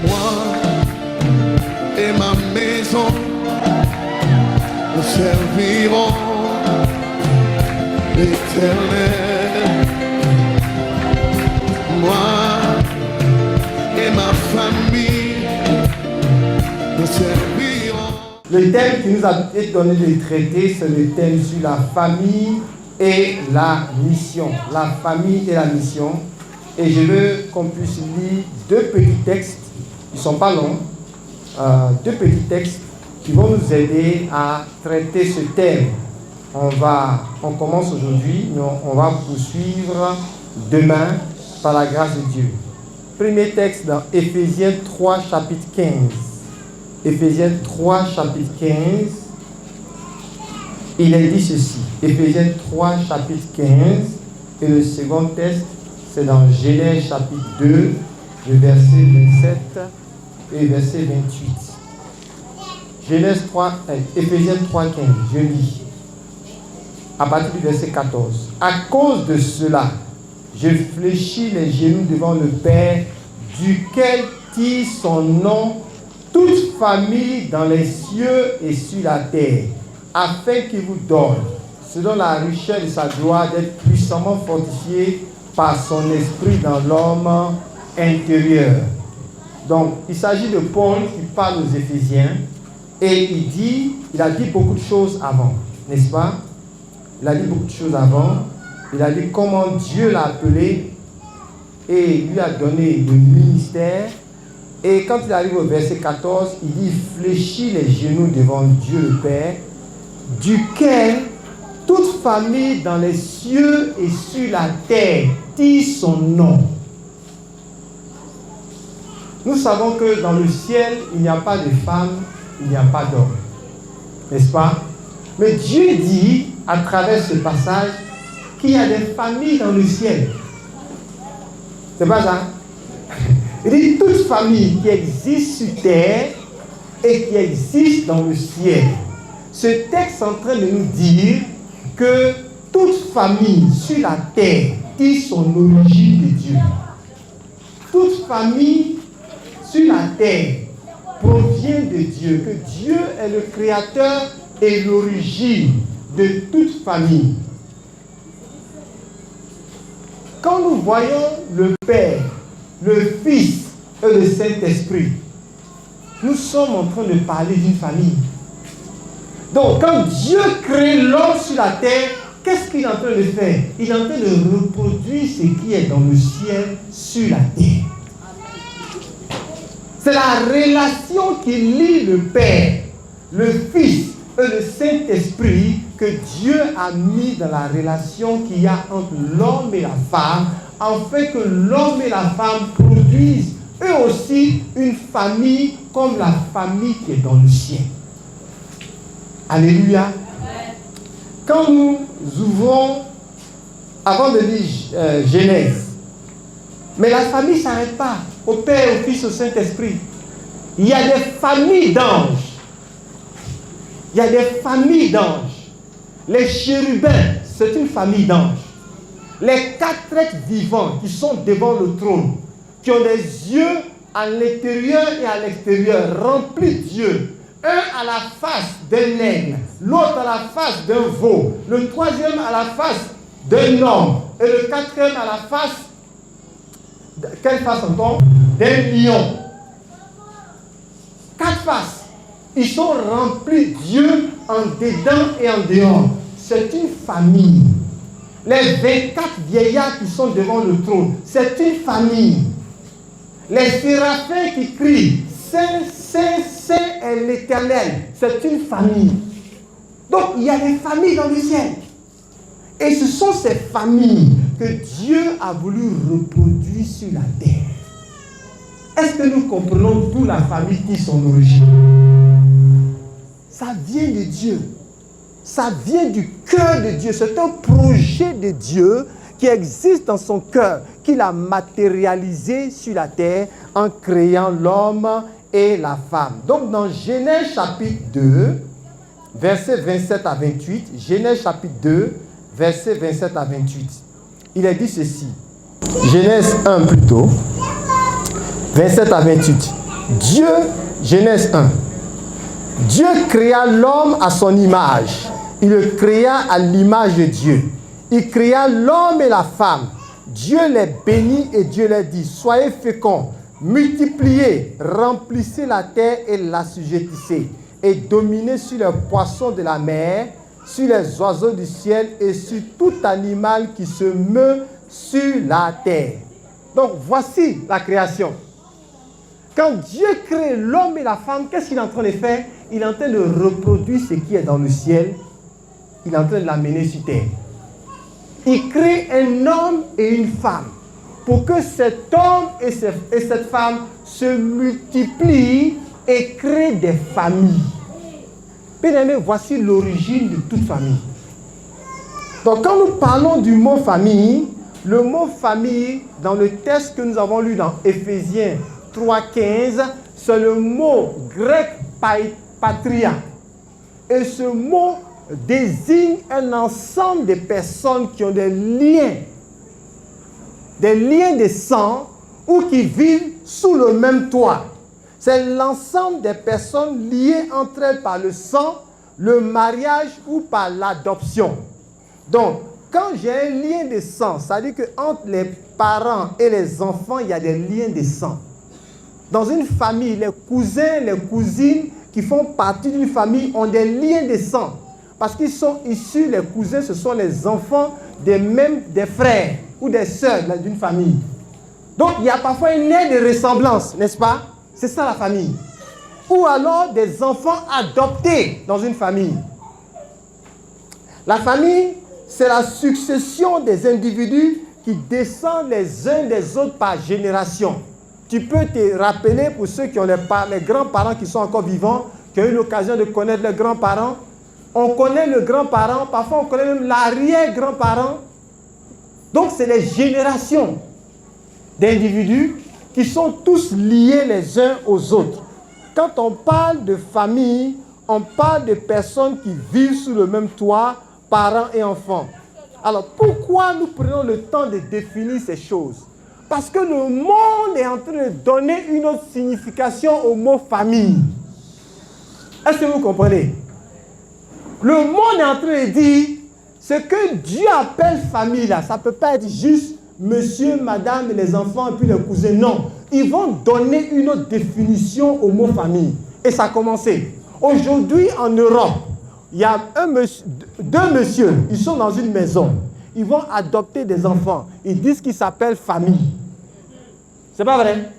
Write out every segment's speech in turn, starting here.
Moi et ma maison, nous servirons l'Éternel. Moi et ma famille, nous servirons. Le thème qui nous a été donné de traiter, c'est le thème sur la famille et la mission. La famille et la mission. Et je veux qu'on puisse lire deux petits textes, ils ne sont pas longs, deux petits textes qui vont nous aider à traiter ce thème. On commence aujourd'hui, mais on va poursuivre demain par la grâce de Dieu. Premier texte dans Éphésiens 3, chapitre 15. Éphésiens 3, chapitre 15. Il est dit ceci. Éphésiens 3, chapitre 15. Et le second texte, c'est dans Genèse, chapitre 2, le verset 27 et verset 28. Genèse 3, Éphésiens 3, 15. Je lis. À partir du verset 14. À cause de cela, je fléchis les genoux devant le Père, duquel tire son nom toute famille dans les cieux et sur la terre, afin qu'il vous donne, selon la richesse de sa gloire, d'être puissamment fortifié par son esprit dans l'homme intérieur. Donc, il s'agit de Paul qui parle aux Éphésiens, et il a dit beaucoup de choses avant, n'est-ce pas? Il a dit beaucoup de choses avant. Il a dit comment Dieu l'a appelé et lui a donné le ministère. Et quand il arrive au verset 14, il dit « Fléchis les genoux devant Dieu le Père, duquel toute famille dans les cieux et sur la terre tire son nom. » Nous savons que dans le ciel, il n'y a pas de femmes, il n'y a pas d'hommes. N'est-ce pas? Mais Dieu dit, à travers ce passage, qu'il y a des familles dans le ciel. C'est pas ça? Il dit toute famille qui existe sur terre et qui existe dans le ciel. Ce texte est en train de nous dire que toute famille sur la terre tire son origine de Dieu. Toute famille sur la terre provient de Dieu, que Dieu est le créateur et l'origine de toute famille. Quand nous voyons le Père, le Fils et le Saint-Esprit, nous sommes en train de parler d'une famille. Donc, quand Dieu crée l'homme sur la terre, qu'est-ce qu'il est en train de faire? Il est en train de reproduire ce qui est dans le ciel sur la terre. C'est la relation qui lie le Père, le Fils et le Saint-Esprit que Dieu a mis dans la relation qu'il y a entre l'homme et la femme, afin que l'homme et la femme produisent eux aussi une famille comme la famille qui est dans le ciel. Alléluia. Quand nous ouvrons, avant de lire Genèse, mais la famille ne s'arrête pas au Père, au Fils, au Saint-Esprit. Il y a des familles d'anges. Il y a des familles d'anges. Les chérubins, c'est une famille d'anges. Les 4 êtres vivants qui sont devant le trône, qui ont des yeux à l'intérieur et à l'extérieur, remplis de Dieu. Un à la face d'un aigle, l'autre à la face d'un veau, le troisième à la face d'un homme, et le quatrième à la face, quelle face encore? D'un lion. 4 faces. Ils sont remplis de Dieu en dedans et en dehors. C'est une famille. Les 24 vieillards qui sont devant le trône, c'est une famille. Les séraphins qui crient, Saint, Saint, Saint est l'Éternel, c'est une famille. Donc il y a des familles dans le ciel. Et ce sont ces familles que Dieu a voulu reproduire sur la terre. Est-ce que nous comprenons d'où la famille tire son origine? Ça vient de Dieu. Ça vient du cœur de Dieu. C'est un projet de Dieu qui existe dans son cœur, qu'il a matérialisé sur la terre en créant l'homme et la femme. Donc dans Genèse chapitre 2, versets 27 à 28, Genèse chapitre 2, versets 27 à 28, il est dit ceci. Genèse 1 plutôt, 27 à 28. Dieu, Genèse 1, Dieu créa l'homme à son image. Il le créa à l'image de Dieu. Il créa l'homme et la femme. Dieu les bénit et Dieu les dit, soyez féconds, multipliez, remplissez la terre et l'assujettissez, et dominez sur les poissons de la mer, sur les oiseaux du ciel et sur tout animal qui se meut sur la terre. Donc voici la création. Quand Dieu crée l'homme et la femme, qu'est-ce qu'il est en train de faire? Il est en train de reproduire ce qui est dans le ciel. Il est en train de l'amener sur terre. Il crée un homme et une femme pour que cet homme et cette femme se multiplient et créent des familles. Bien-aimés, voici l'origine de toute famille. Donc quand nous parlons du mot famille, le mot famille, dans le texte que nous avons lu dans Éphésiens 3,15, c'est le mot grec patria. Et ce mot désigne un ensemble de personnes qui ont des liens de sang ou qui vivent sous le même toit. C'est l'ensemble des personnes liées entre elles par le sang, le mariage ou par l'adoption. Donc, quand j'ai un lien de sang, ça veut dire qu'entre les parents et les enfants, il y a des liens de sang. Dans une famille, les cousins, les cousines qui font partie d'une famille ont des liens de sang. Parce qu'ils sont issus, les cousins, ce sont les enfants des frères ou des sœurs d'une famille. Donc, il y a parfois un lien de ressemblance, n'est-ce pas? C'est ça la famille. Ou alors des enfants adoptés dans une famille. La famille, c'est la succession des individus qui descendent les uns des autres par génération. Tu peux te rappeler, pour ceux qui ont les grands-parents qui sont encore vivants, qui ont eu l'occasion de connaître leurs grands-parents. On connaît le grand-parent, parfois on connaît même l'arrière-grand-parent. Donc c'est les générations d'individus qui sont tous liés les uns aux autres. Quand on parle de famille, on parle de personnes qui vivent sous le même toit, parents et enfants. Alors pourquoi nous prenons le temps de définir ces choses? Parce que le monde est en train de donner une autre signification au mot famille. Est-ce que vous comprenez? Le monde est en train de dire ce que Dieu appelle famille là, ça ne peut pas être juste monsieur, madame, les enfants et puis les cousins. Non, ils vont donner une autre définition au mot famille. Et ça a commencé. Aujourd'hui en Europe, il y a deux messieurs, ils sont dans une maison. Ils vont adopter des enfants. Ils disent qu'ils s'appellent famille. C'est pas vrai?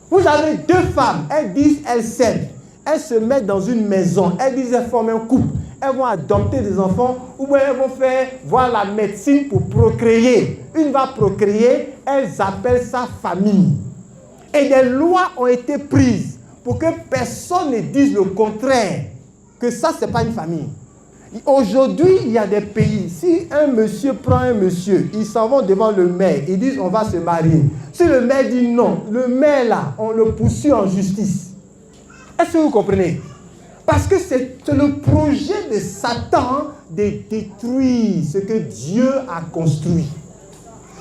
Vous avez deux femmes, elles disent, elles s'aiment. Elles se mettent dans une maison, elles disent qu'elles forment un couple. Elles vont adopter des enfants ou bien elles vont faire voir la médecine pour procréer. Une va procréer, elles appellent ça famille. Et des lois ont été prises pour que personne ne dise le contraire, que ça, ce n'est pas une famille. Aujourd'hui, il y a des pays, si un monsieur prend un monsieur, ils s'en vont devant le maire, ils disent on va se marier. Si le maire dit non, le maire là, on le poursuit en justice. Est-ce que vous comprenez? Parce que c'est le projet de Satan de détruire ce que Dieu a construit.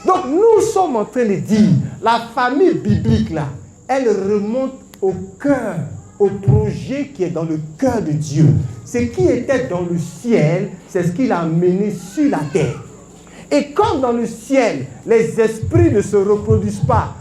Donc nous sommes en train de dire, la famille biblique là, elle remonte au cœur, au projet qui est dans le cœur de Dieu. Ce qui était dans le ciel, c'est ce qu'il a amené sur la terre. Et comme dans le ciel, les esprits ne se reproduisent pas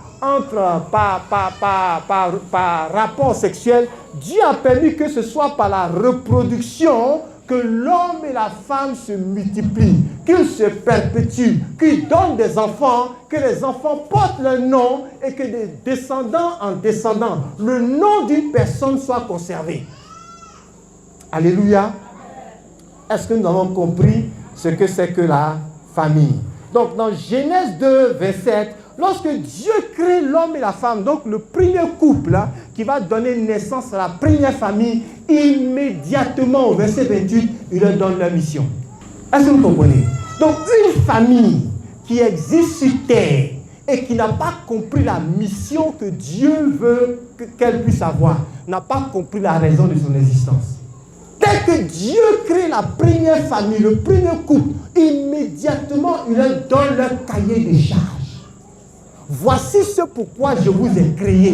par rapport sexuel, Dieu a permis que ce soit par la reproduction que l'homme et la femme se multiplient, qu'ils se perpétuent, qu'ils donnent des enfants, que les enfants portent leur nom et que de descendant en descendant, le nom d'une personne soit conservé. Alléluia. Est-ce que nous avons compris ce que c'est que la famille? Donc dans Genèse 2, verset 7, lorsque Dieu crée l'homme et la femme, donc le premier couple là, qui va donner naissance à la première famille, immédiatement au verset 28, il leur donne leur mission. Est-ce que vous comprenez? Donc une famille qui existe sur terre et qui n'a pas compris la mission que Dieu veut qu'elle puisse avoir, n'a pas compris la raison de son existence. Dès que Dieu crée la première famille, le premier couple, immédiatement il leur donne leur cahier de charges. Voici ce pourquoi je vous ai créé.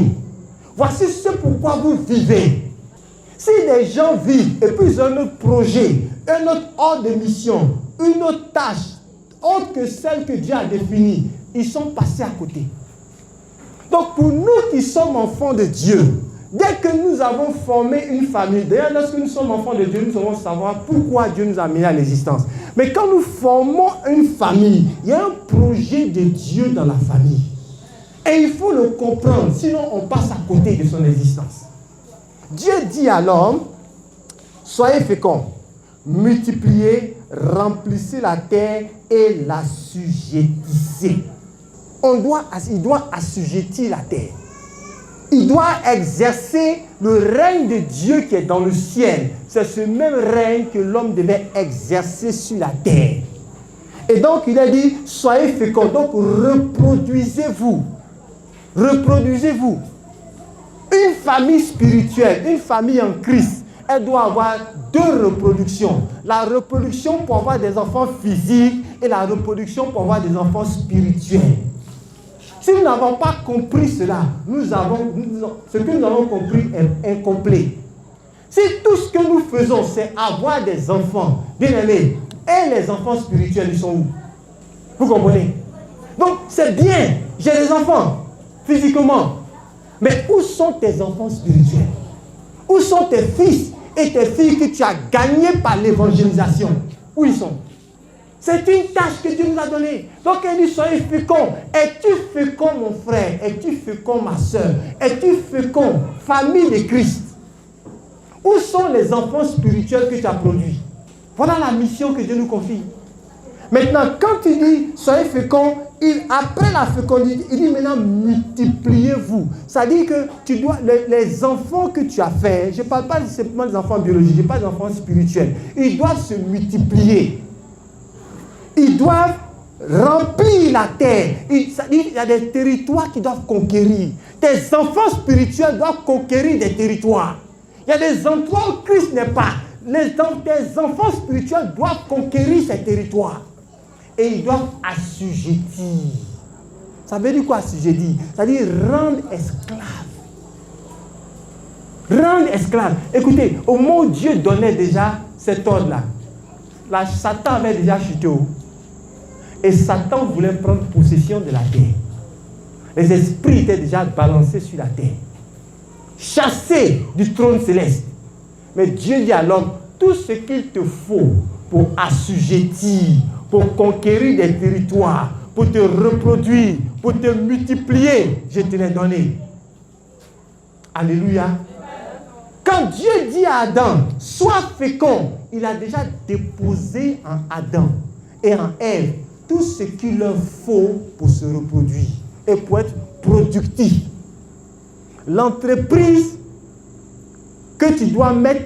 Voici ce pourquoi vous vivez. Si les gens vivent et puis ils ont un autre projet, un autre ordre de mission, une autre tâche, autre que celle que Dieu a définie, ils sont passés à côté. Donc pour nous qui sommes enfants de Dieu, dès que nous avons formé une famille, d'ailleurs lorsque nous sommes enfants de Dieu, nous devons savoir pourquoi Dieu nous a mis à l'existence. Mais quand nous formons une famille, il y a un projet de Dieu dans la famille. Et il faut le comprendre, sinon on passe à côté de son existence. Dieu dit à l'homme, soyez féconds, multipliez, remplissez la terre et l'assujettissez. Il doit assujettir la terre. Il doit exercer le règne de Dieu qui est dans le ciel. C'est ce même règne que l'homme devait exercer sur la terre. Et donc il a dit, soyez féconds, donc reproduisez-vous. Reproduisez-vous. Une famille spirituelle, une famille en Christ, elle doit avoir deux reproductions. La reproduction pour avoir des enfants physiques et la reproduction pour avoir des enfants spirituels. Si nous n'avons pas compris cela, ce que nous avons compris est incomplet. Si tout ce que nous faisons, c'est avoir des enfants, bien aimés, et les enfants spirituels, ils sont où? Vous comprenez? Donc, c'est bien, j'ai des enfants, physiquement. Mais où sont tes enfants spirituels? Où sont tes fils et tes filles que tu as gagnés par l'évangélisation? Où ils sont? C'est une tâche que Dieu nous a donnée. Donc il dit, soyez féconds. Es-tu fécond, mon frère? Es-tu fécond, ma soeur? Es-tu fécond, famille de Christ? Où sont les enfants spirituels que tu as produits? Voilà la mission que Dieu nous confie. Maintenant, quand il dit, soyez féconds, après la fécondité, il dit maintenant, multipliez-vous. C'est-à-dire que tu dois, les enfants que tu as faits, je ne parle pas simplement des enfants biologiques, je parle des enfants spirituels, ils doivent se multiplier. Ils doivent remplir la terre. Il y a des territoires qui doivent conquérir. Tes enfants spirituels doivent conquérir des territoires. Il y a des endroits où Christ n'est pas. Tes enfants spirituels doivent conquérir ces territoires. Et ils doivent assujettir. Ça veut dire quoi assujettir? Ça veut dire rendre esclave. Rendre esclave. Écoutez, au moment où Dieu donnait déjà cet ordre-là, Satan avait déjà chuté. Et Satan voulait prendre possession de la terre. Les esprits étaient déjà balancés sur la terre. Chassés du trône céleste. Mais Dieu dit à l'homme, tout ce qu'il te faut pour assujettir, pour conquérir des territoires, pour te reproduire, pour te multiplier, je te l'ai donné. Alléluia. Quand Dieu dit à Adam, sois fécond, il a déjà déposé en Adam et en Ève tout ce qu'il leur faut pour se reproduire et pour être productif. L'entreprise que tu dois mettre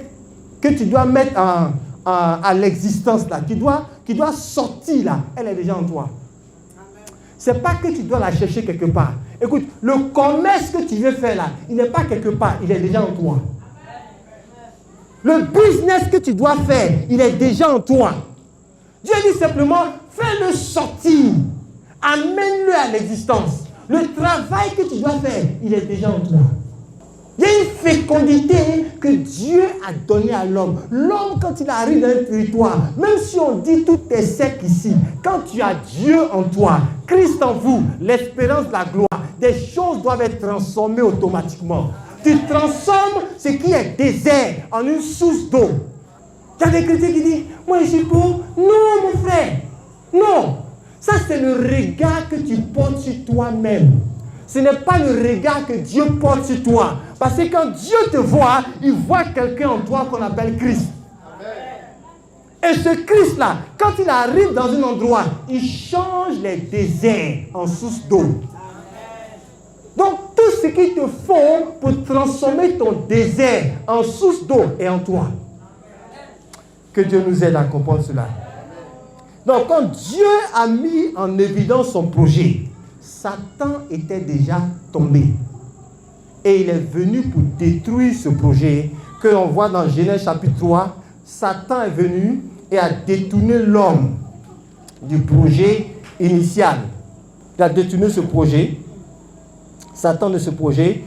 à l'existence là, qui doit sortir là, elle est déjà en toi. Ce n'est pas que tu dois la chercher quelque part. Écoute, le commerce que tu veux faire là, il n'est pas quelque part, il est déjà en toi. Le business que tu dois faire, il est déjà en toi. Dieu dit simplement, fais-le sortir. Amène-le à l'existence. Le travail que tu dois faire, il est déjà en toi. Il y a une fécondité que Dieu a donnée à l'homme. L'homme, quand il arrive dans un territoire, même si on dit tout est sec ici, quand tu as Dieu en toi, Christ en vous, l'espérance de la gloire, des choses doivent être transformées automatiquement. Tu transformes ce qui est désert en une source d'eau. Il y a des chrétiens qui disent, moi je suis pauvre. Non, mon frère. Non. Ça, c'est le regard que tu portes sur toi-même. Ce n'est pas le regard que Dieu porte sur toi. Parce que quand Dieu te voit, il voit quelqu'un en toi qu'on appelle Christ. Amen. Et ce Christ-là, quand il arrive dans un endroit, il change les déserts en source d'eau. Donc, tout ce qu'il te faut pour transformer ton désert en source d'eau est en toi. Que Dieu nous aide à comprendre cela. Donc, quand Dieu a mis en évidence son projet, Satan était déjà tombé. Et il est venu pour détruire ce projet que l'on voit dans Genèse chapitre 3. Satan est venu et a détourné l'homme du projet initial. Il a détourné ce projet. Satan de ce projet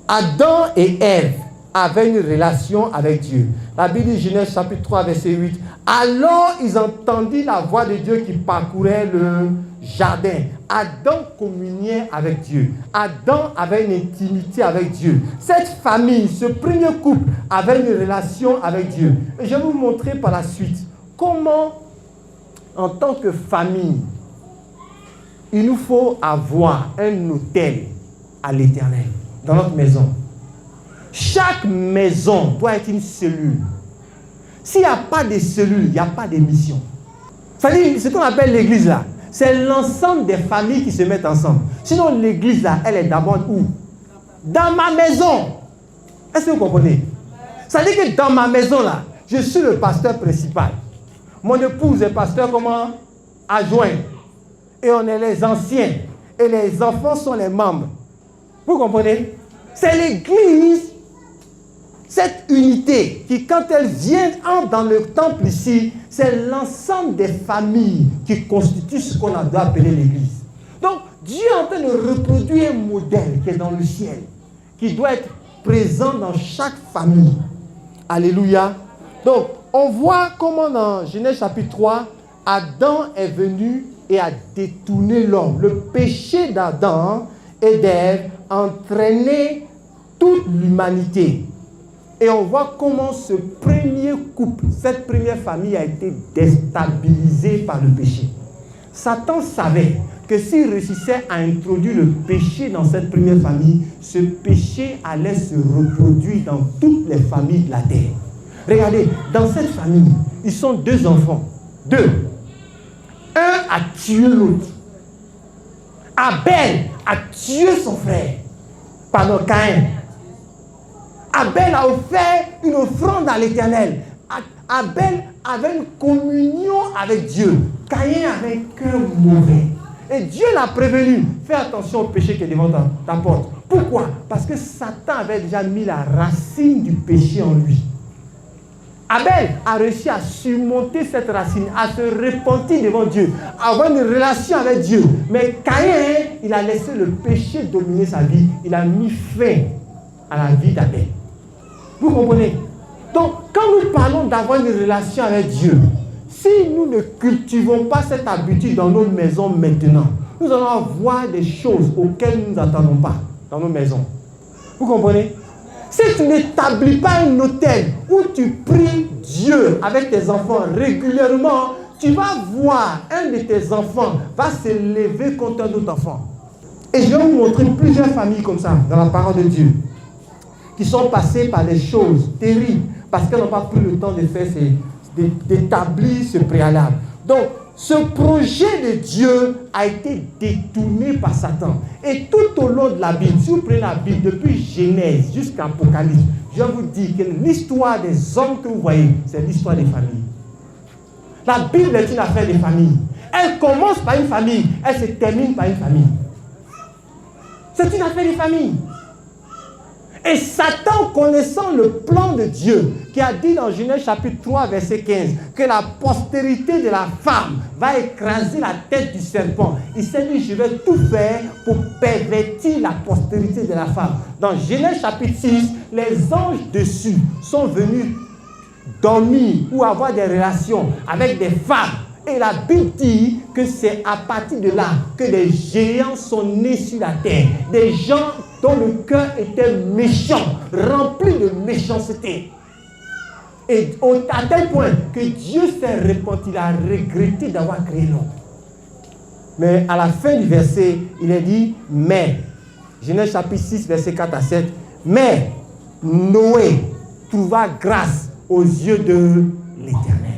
Adam et Ève avaient une relation avec Dieu. La Bible dit Genèse chapitre 3 verset 8. Alors ils entendirent la voix de Dieu qui parcourait le jardin. Adam communiait avec Dieu. Adam avait une intimité avec Dieu. Cette famille, ce premier couple avait une relation avec Dieu. Et je vais vous montrer par la suite comment, en tant que famille, il nous faut avoir un autel à l'Éternel dans notre maison. Chaque maison doit être une cellule. S'il n'y a pas de cellule, il n'y a pas de mission. C'est-à-dire, ce qu'on appelle l'église là, c'est l'ensemble des familles qui se mettent ensemble. Sinon, l'église là, elle est d'abord où? Dans ma maison. Est-ce que vous comprenez? C'est-à-dire que dans ma maison là, je suis le pasteur principal. Mon épouse est pasteur comment? Adjoint. Et on est les anciens. Et les enfants sont les membres. Vous comprenez? C'est l'église, cette unité qui, quand elle vient entre dans le temple ici, c'est l'ensemble des familles qui constituent ce qu'on doit appeler l'église. Donc, Dieu est en train de reproduire un modèle qui est dans le ciel, qui doit être présent dans chaque famille. Alléluia. Donc, on voit comment dans Genèse chapitre 3, Adam est venu et a détourné l'homme. Le péché d'Adam et d'Ève entraînait toute l'humanité. Et on voit comment ce premier couple, cette première famille a été déstabilisée par le péché. Satan savait que s'il réussissait à introduire le péché dans cette première famille, ce péché allait se reproduire dans toutes les familles de la terre. Regardez, dans cette famille, ils sont deux enfants. Deux. Un a tué l'autre. Abel a tué son frère. Pardon, Caïn. Abel a offert une offrande à l'Éternel. Abel avait une communion avec Dieu. Caïn avait un cœur mauvais. Et Dieu l'a prévenu. Fais attention au péché qui est devant ta porte. Pourquoi? Parce que Satan avait déjà mis la racine du péché en lui. Abel a réussi à surmonter cette racine, à se repentir devant Dieu, à avoir une relation avec Dieu. Mais Caïn, il a laissé le péché dominer sa vie. Il a mis fin à la vie d'Abel. Vous comprenez? Donc, quand nous parlons d'avoir une relation avec Dieu, si nous ne cultivons pas cette habitude dans nos maisons maintenant, nous allons avoir des choses auxquelles nous n'attendons pas dans nos maisons. Vous comprenez? Si tu n'établis pas un autel où tu pries Dieu avec tes enfants régulièrement, tu vas voir un de tes enfants va se lever contre un autre enfant. Et je vais vous montrer plusieurs familles comme ça dans la parole de Dieu qui sont passées par des choses terribles parce qu'elles n'ont pas pris le temps de faire d'établir ce préalable. Donc, ce projet de Dieu a été détourné par Satan. Et tout au long de la Bible, si vous prenez la Bible depuis Genèse jusqu'à Apocalypse, je vous dis que l'histoire des hommes que vous voyez, c'est l'histoire des familles. La Bible est une affaire de famille. Elle commence par une famille, elle se termine par une famille. C'est une affaire de famille. Et Satan, connaissant le plan de Dieu, qui a dit dans Genèse chapitre 3, verset 15, que la postérité de la femme va écraser la tête du serpent. Il s'est dit, je vais tout faire pour pervertir la postérité de la femme. Dans Genèse chapitre 6, les anges dessus sont venus dormir ou avoir des relations avec des femmes. Et la Bible dit que c'est à partir de là que des géants sont nés sur la terre. Des gens dont le cœur était méchant, rempli de méchanceté. Et à tel point que Dieu s'est repenti, il a regretté d'avoir créé l'homme. Mais à la fin du verset, il est dit, mais, Genèse chapitre 6, verset 4 à 7, mais Noé trouva grâce aux yeux de l'Éternel.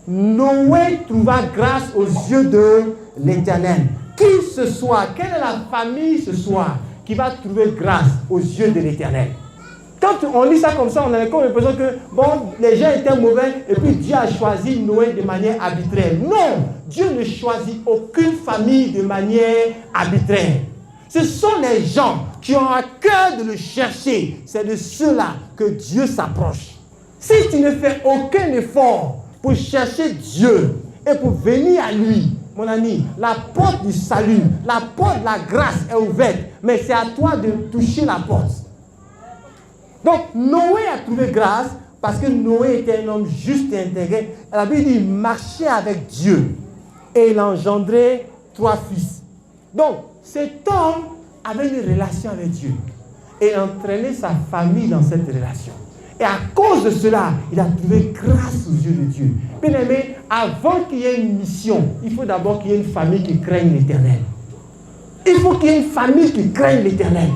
Noé trouva grâce aux yeux de l'Éternel. Qui ce soir, quelle est la famille ce soir qui va trouver grâce aux yeux de l'Éternel? Quand on lit ça comme ça, on a comme l'impression que bon, les gens étaient mauvais et puis Dieu a choisi Noé de manière arbitraire. Non, Dieu ne choisit aucune famille de manière arbitraire. Ce sont les gens qui ont à cœur de le chercher. C'est de ceux-là que Dieu s'approche. Si tu ne fais aucun effort pour chercher Dieu et pour venir à lui, mon ami, la porte du salut, la porte de la grâce est ouverte, mais c'est à toi de toucher la porte. Donc, Noé a trouvé grâce parce que Noé était un homme juste et intégré. La Bible dit, il marchait avec Dieu et il engendrait 3 fils. Donc, cet homme avait une relation avec Dieu et entraînait sa famille dans cette relation. Et à cause de cela, il a trouvé grâce aux yeux de Dieu. Bien aimé, avant qu'il y ait une mission, il faut d'abord qu'il y ait une famille qui craigne l'Éternel. Il faut qu'il y ait une famille qui craigne l'Éternel.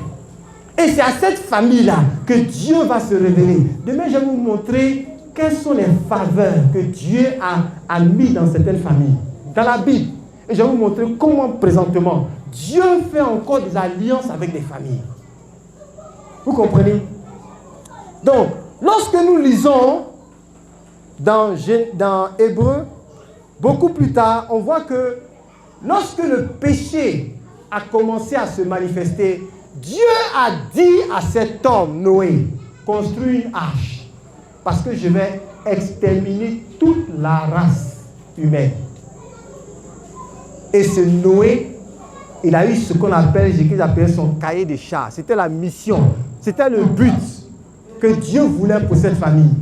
Et c'est à cette famille-là que Dieu va se révéler. Demain, je vais vous montrer quelles sont les faveurs que Dieu a mis dans certaines familles. Dans la Bible. Et je vais vous montrer comment présentement, Dieu fait encore des alliances avec des familles. Vous comprenez? Donc, lorsque nous lisons dans Hébreu, beaucoup plus tard, on voit que lorsque le péché a commencé à se manifester, Dieu a dit à cet homme, Noé, construis une arche, parce que je vais exterminer toute la race humaine. Et ce Noé, il a eu ce qu'on appelle, Jésus appelait son cahier des charges. C'était la mission, c'était le but que Dieu voulait pour cette famille.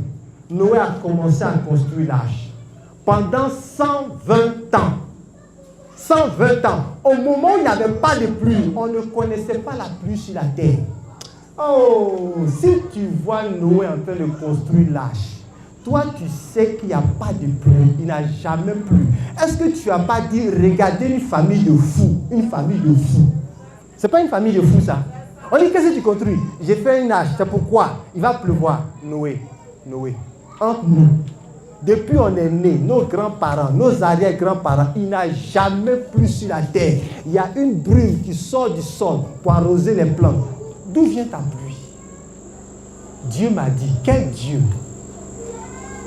Noé a commencé à construire l'arche. Pendant 120 ans. 120 ans. Au moment où il n'y avait pas de pluie, on ne connaissait pas la pluie sur la terre. Oh, si tu vois Noé en train de construire l'arche, toi tu sais qu'il n'y a pas de pluie, il n'a jamais plu. Est-ce que tu n'as pas dit, regardez une famille de fous, une famille de fous? C'est pas une famille de fous ça. On dit, qu'est-ce que tu construis? J'ai fait une arche, c'est pourquoi? Il va pleuvoir. Noé, entre nous. Depuis on est né, nos grands-parents, nos arrière-grands-parents, il n'a jamais plu sur la terre. Il y a une brume qui sort du sol pour arroser les plantes. D'où vient ta pluie? Dieu m'a dit, quel Dieu?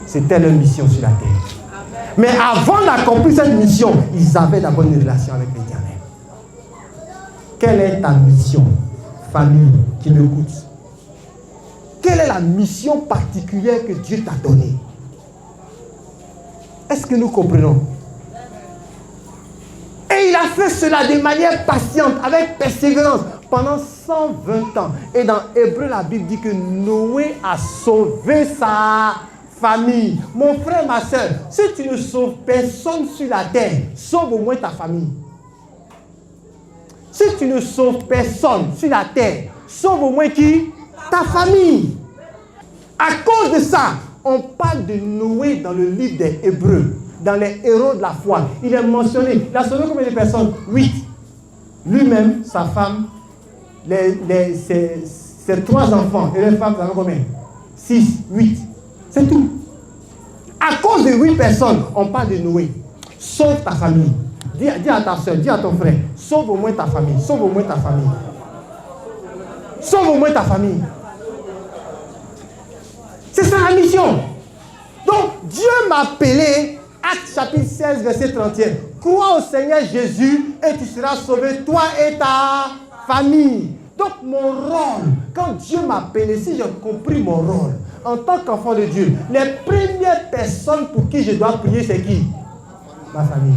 C'était leur mission sur la terre. Amen. Mais avant d'accomplir cette mission, ils avaient d'abord une relation avec l'Éternel. Quelle est ta mission, famille qui m'écoute? Quelle est la mission particulière que Dieu t'a donnée? Est-ce que nous comprenons? Et il a fait cela de manière patiente, avec persévérance, pendant 120 ans. Et dans Hébreu, la Bible dit que Noé a sauvé sa famille. Mon frère, ma soeur, si tu ne sauves personne sur la terre, sauve au moins ta famille. Si tu ne sauves personne sur la terre, sauve au moins qui? Ta famille. À cause de ça, on parle de Noé dans le livre des Hébreux, dans les héros de la foi. Il est mentionné. Il a sauvé combien de personnes? 8. Lui-même, sa femme, ses 3 enfants. Et les femmes, ça fait combien? 6, 8. C'est tout. À cause de 8 personnes, on parle de Noé. Sauve ta famille. Dis à ta soeur, dis à ton frère, sauve au moins ta famille. Sauve au moins ta famille. Sauve au moins ta famille. C'est ça la mission. Donc, Dieu m'a appelé, Actes chapitre 16, verset 31. Crois au Seigneur Jésus et tu seras sauvé, toi et ta famille. Donc, mon rôle, quand Dieu m'a appelé, si j'ai compris mon rôle, en tant qu'enfant de Dieu, les premières personnes pour qui je dois prier, c'est qui? Ma famille.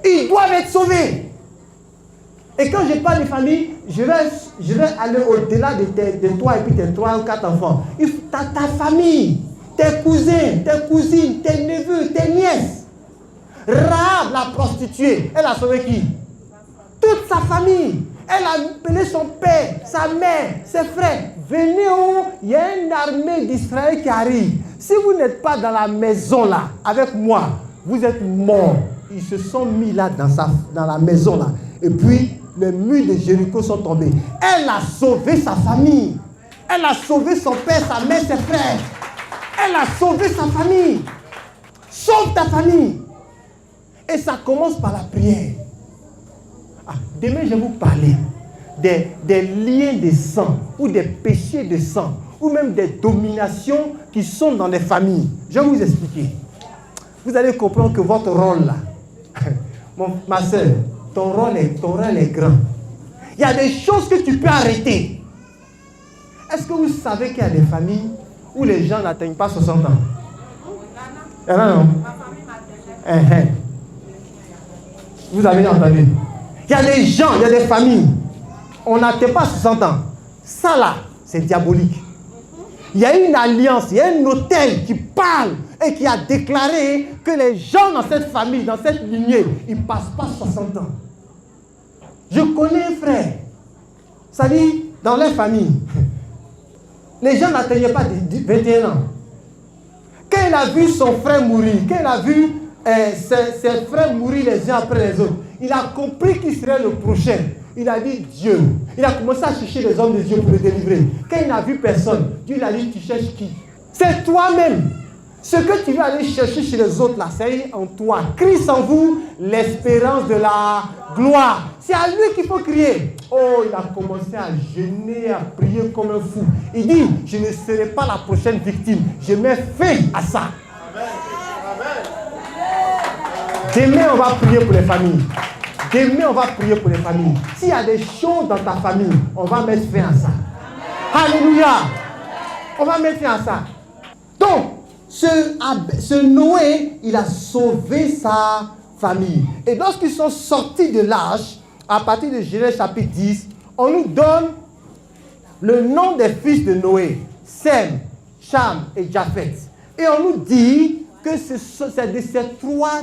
Ils doivent être sauvés. Et quand je parle de famille, je vais aller au-delà de toi et puis tes 3 ou 4 enfants. Ta famille, tes cousins, tes cousines, tes neveux, tes nièces. Rahab, la prostituée, elle a sauvé qui? Toute sa famille. Elle a appelé son père, sa mère, ses frères. Venez où il y a une armée d'Israël qui arrive. Si vous n'êtes pas dans la maison là, avec moi, vous êtes morts. Ils se sont mis là dans la maison là. Et puis, les murs de Jéricho sont tombés. Elle a sauvé sa famille. Elle a sauvé son père, sa mère, ses frères. Elle a sauvé sa famille. Sauve ta famille. Et ça commence par la prière. Demain, je vais vous parler des liens de sang ou des péchés de sang ou même des dominations qui sont dans les familles. Je vais vous expliquer. Vous allez comprendre que votre rôle là, ma soeur, ton rôle est grand. Il y a des choses que tu peux arrêter. Est-ce que vous savez qu'il y a des familles où les gens n'atteignent pas 60 ans? Non. Vous avez entendu? Il y a des gens, il y a des familles. On n'atteint pas 60 ans. Ça là, c'est diabolique. Il y a une alliance, il y a un autel qui parle et qui a déclaré que les gens dans cette famille, dans cette lignée, ils ne passent pas 60 ans. Je connais un frère. Ça dit, dans leur famille, les gens n'atteignaient pas 21 ans. Quand il a vu son frère mourir, quand il a vu ses frères mourir les uns après les autres, il a compris qui serait le prochain. Il a dit Dieu. Il a commencé à chercher les hommes de Dieu pour le délivrer. Quand il n'a vu personne, Dieu lui a dit, tu cherches qui? C'est toi-même. Ce que tu veux aller chercher chez les autres, là, c'est en toi. Christ en vous, l'espérance de la gloire. C'est à lui qu'il faut crier. Oh, il a commencé à jeûner, à prier comme un fou. Il dit, je ne serai pas la prochaine victime. Je mets fin à ça. Demain, on va prier pour les familles. Demain, on va prier pour les familles. S'il y a des choses dans ta famille, on va mettre fin à ça. Alléluia. On va mettre fin à ça. Donc, ce Noé, il a sauvé sa famille. Et lorsqu'ils sont sortis de l'arche, à partir de Genèse chapitre 10, on nous donne le nom des fils de Noé, Sem, Cham et Japheth. Et on nous dit que c'est de ces trois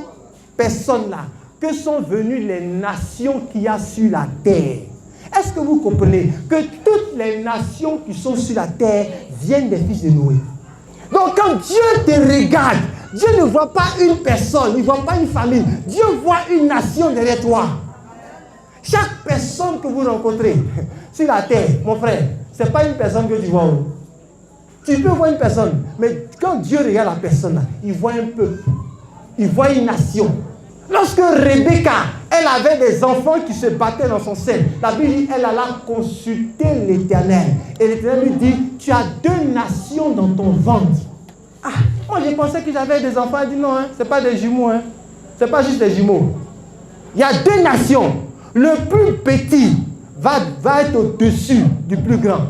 personnes-là que sont venues les nations qu'il y a sur la terre. Est-ce que vous comprenez que toutes les nations qui sont sur la terre viennent des fils de Noé? Donc quand Dieu te regarde, Dieu ne voit pas une personne, il ne voit pas une famille. Dieu voit une nation derrière toi. Chaque personne que vous rencontrez sur la terre, mon frère, ce n'est pas une personne que tu vois. Tu peux voir une personne, mais quand Dieu regarde la personne, là, il voit un peuple, il voit une nation. Lorsque Rebecca, elle avait des enfants qui se battaient dans son sein, la Bible dit, elle alla consulter l'Éternel. Et l'Éternel lui dit, tu as deux nations dans ton ventre. Ah, moi je pensais que j'avais des enfants. Elle dit non, ce n'est pas des jumeaux. Ce n'est pas juste des jumeaux. Il y a deux nations. Le plus petit va être au-dessus du plus grand.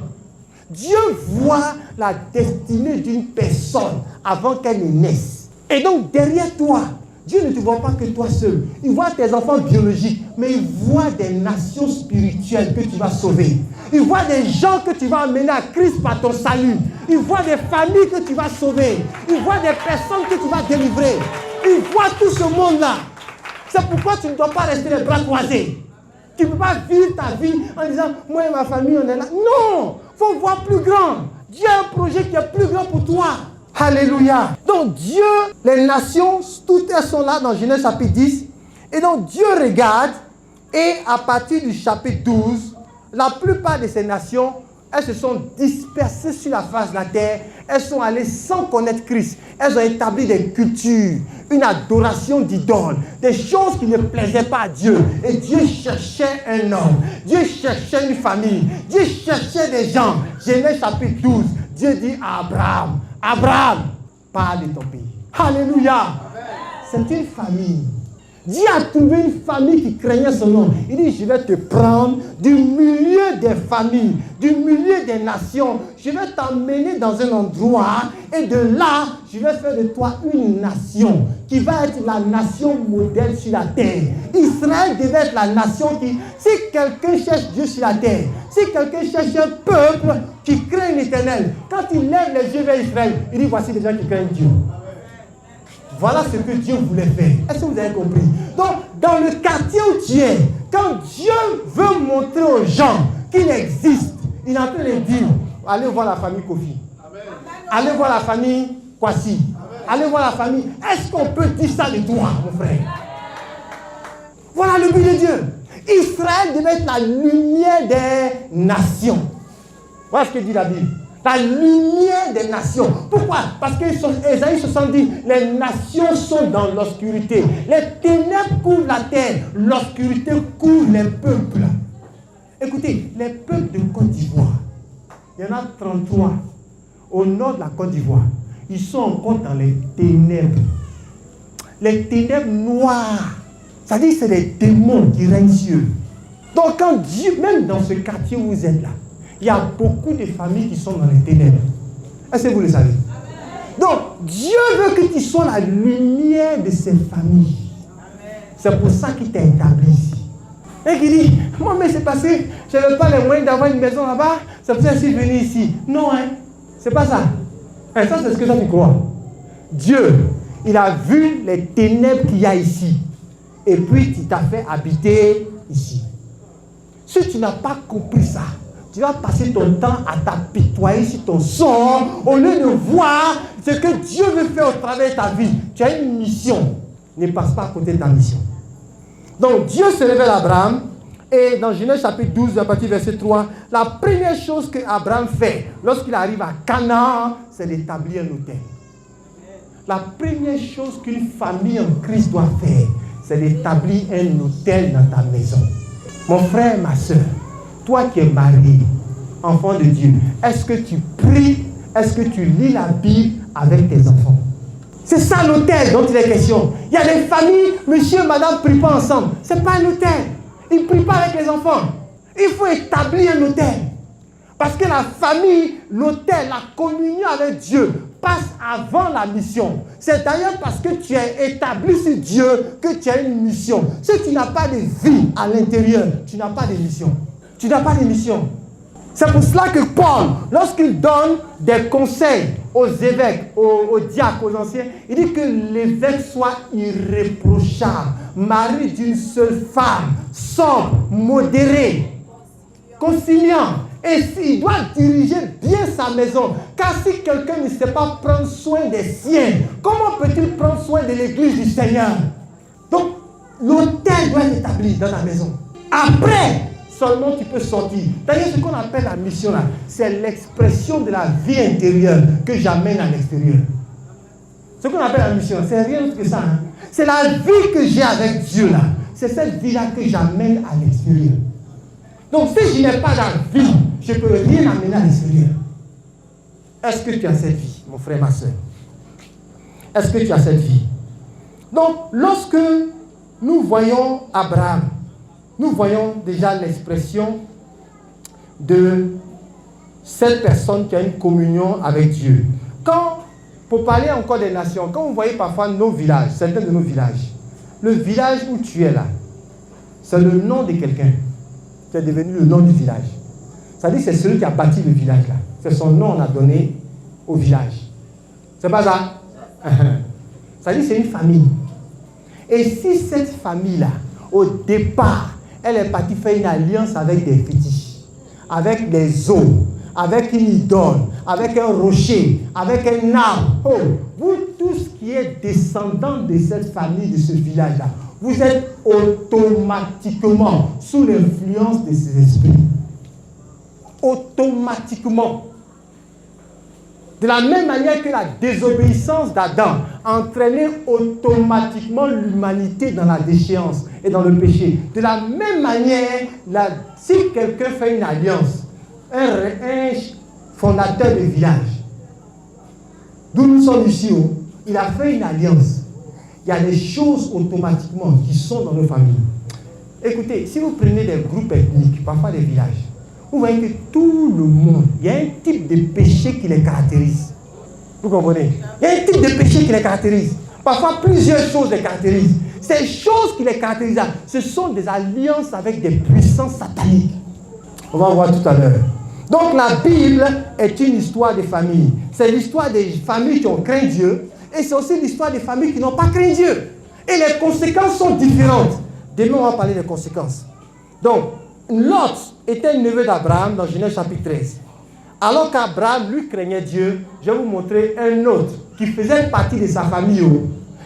Dieu voit la destinée d'une personne avant qu'elle ne naisse. Et donc derrière toi, Dieu ne te voit pas que toi seul. Il voit tes enfants biologiques, mais il voit des nations spirituelles que tu vas sauver. Il voit des gens que tu vas amener à Christ par ton salut. Il voit des familles que tu vas sauver. Il voit des personnes que tu vas délivrer. Il voit tout ce monde-là. C'est pourquoi tu ne dois pas rester les bras croisés. Tu ne peux pas vivre ta vie en disant, moi et ma famille, on est là. Non, il faut voir plus grand. Dieu a un projet qui est plus grand pour toi. Alléluia. Donc Dieu, les nations, toutes elles sont là dans Genèse chapitre 10. Et donc Dieu regarde et à partir du chapitre 12, la plupart de ces nations, elles se sont dispersées sur la face de la terre. Elles sont allées sans connaître Christ. Elles ont établi des cultures, une adoration d'idoles, des choses qui ne plaisaient pas à Dieu. Et Dieu cherchait un homme. Dieu cherchait une famille. Dieu cherchait des gens. Genèse chapitre 12, Dieu dit à Abraham, Abraham, parle de ton pays. Alléluia. C'est une famille. Dieu a trouvé une famille qui craignait son nom. Il dit, je vais te prendre du milieu des familles, du milieu des nations. Je vais t'emmener dans un endroit et de là, je vais faire de toi une nation qui va être la nation modèle sur la terre. Israël devait être la nation qui, si quelqu'un cherche Dieu sur la terre, si quelqu'un cherche un peuple qui craint l'Éternel, quand il lève les yeux vers Israël, il dit, voici des gens qui craignent Dieu. Voilà ce que Dieu voulait faire. Est-ce que vous avez compris? Donc, dans le quartier où tu es, quand Dieu veut montrer aux gens qu'il existe, il est en train de dire, allez voir la famille Kofi. Amen. Allez voir la famille Kwasi. Allez voir la famille. Est-ce qu'on peut dire ça de toi, mon frère? Voilà le but de Dieu. Israël devait être la lumière des nations. Voilà ce que dit la Bible. La lumière des nations. Pourquoi? Parce qu'Ésaïe 70, les nations sont dans l'obscurité. Les ténèbres couvrent la terre. L'obscurité couvre les peuples. Écoutez, les peuples de Côte d'Ivoire, il y en a 33 au nord de la Côte d'Ivoire. Ils sont encore dans les ténèbres. Les ténèbres noires. Ça dit que c'est des démons qui règnent sur eux. Donc quand Dieu, même dans ce quartier où vous êtes là, il y a beaucoup de familles qui sont dans les ténèbres. Est-ce que vous le savez? Donc, Dieu veut que tu sois la lumière de ces familles. C'est pour ça qu'il t'a établi ici. Et qui dit, moi, mais c'est parce que je n'avais pas les moyens d'avoir une maison là-bas, c'est pour ça que je suis venu ici. Non, hein, c'est pas ça. Et ça, c'est ce que toi tu crois. Dieu, il a vu les ténèbres qu'il y a ici. Et puis, il t'a fait habiter ici. Si tu n'as pas compris ça, tu vas passer ton temps à t'apitoyer sur ton sort au lieu de voir ce que Dieu veut faire au travers de ta vie. Tu as une mission. Ne passe pas à côté de ta mission. Donc Dieu se révèle à Abraham et dans Genèse chapitre 12, à partir du verset 3, la première chose que Abraham fait lorsqu'il arrive à Canaan, c'est d'établir un autel. La première chose qu'une famille en Christ doit faire, c'est d'établir un autel dans ta maison. Mon frère, ma soeur, toi qui es marié, enfant de Dieu, est-ce que tu pries, est-ce que tu lis la Bible avec tes enfants? C'est ça l'autel dont il est question. Il y a des familles, monsieur et madame ne prient pas ensemble. Ce n'est pas un autel. Ils ne prient pas avec les enfants. Il faut établir un autel. Parce que la famille, l'autel, la communion avec Dieu passe avant la mission. C'est d'ailleurs parce que tu es établi sur Dieu que tu as une mission. Si tu n'as pas de vie à l'intérieur, tu n'as pas de mission. Tu n'as pas de mission. C'est pour cela que Paul, lorsqu'il donne des conseils aux évêques, aux diacres, aux anciens, il dit que l'évêque soit irréprochable, mari d'une seule femme, sobre, modéré, conciliant. Et il doit diriger bien sa maison. Car si quelqu'un ne sait pas prendre soin des siens, comment peut-il prendre soin de l'église du Seigneur? Donc, l'autel doit être établi dans ta maison. Après, seulement tu peux sortir. D'ailleurs, ce qu'on appelle la mission là, c'est l'expression de la vie intérieure que j'amène à l'extérieur. Ce qu'on appelle la mission, c'est rien d'autre que ça. Hein. C'est la vie que j'ai avec Dieu là. C'est cette vie-là que j'amène à l'extérieur. Donc si je n'ai pas la vie, je ne peux rien amener à l'extérieur. Est-ce que tu as cette vie, mon frère, ma soeur? Est-ce que tu as cette vie? Donc, lorsque nous voyons Abraham, nous voyons déjà l'expression de cette personne qui a une communion avec Dieu. Quand, pour parler encore des nations, quand vous voyez parfois nos villages, certains de nos villages, le village où tu es là, c'est le nom de quelqu'un qui est devenu le nom du village. C'est-à-dire que c'est celui qui a bâti le village là. C'est son nom qu'on a donné au village. C'est pas ça? C'est-à-dire que c'est une famille. Et si cette famille-là, au départ, elle est partie faire une alliance avec des fétiches, avec des eaux, avec une idole, avec un rocher, avec un arbre. Oh, vous tous qui êtes descendants de cette famille, de ce village-là, vous êtes automatiquement sous l'influence de ces esprits. Automatiquement. De la même manière que la désobéissance d'Adam entraînait automatiquement l'humanité dans la déchéance et dans le péché. De la même manière, si quelqu'un fait une alliance, un fondateur de village, d'où nous sommes ici, il a fait une alliance. Il y a des choses automatiquement qui sont dans nos familles. Écoutez, si vous prenez des groupes ethniques, parfois des villages, vous voyez que tout le monde, il y a un type de péché qui les caractérise. Vous comprenez? Il y a un type de péché qui les caractérise. Parfois, plusieurs choses les caractérisent. Ces choses qui les caractérisent, ce sont des alliances avec des puissances sataniques. On va en voir tout à l'heure. Donc, la Bible est une histoire de famille. C'est l'histoire des familles qui ont craint Dieu et c'est aussi l'histoire des familles qui n'ont pas craint Dieu. Et les conséquences sont différentes. Demain, on va parler des conséquences. Donc, Lot était le neveu d'Abraham dans Genèse chapitre 13. Alors qu'Abraham, lui, craignait Dieu, je vais vous montrer un autre qui faisait partie de sa famille,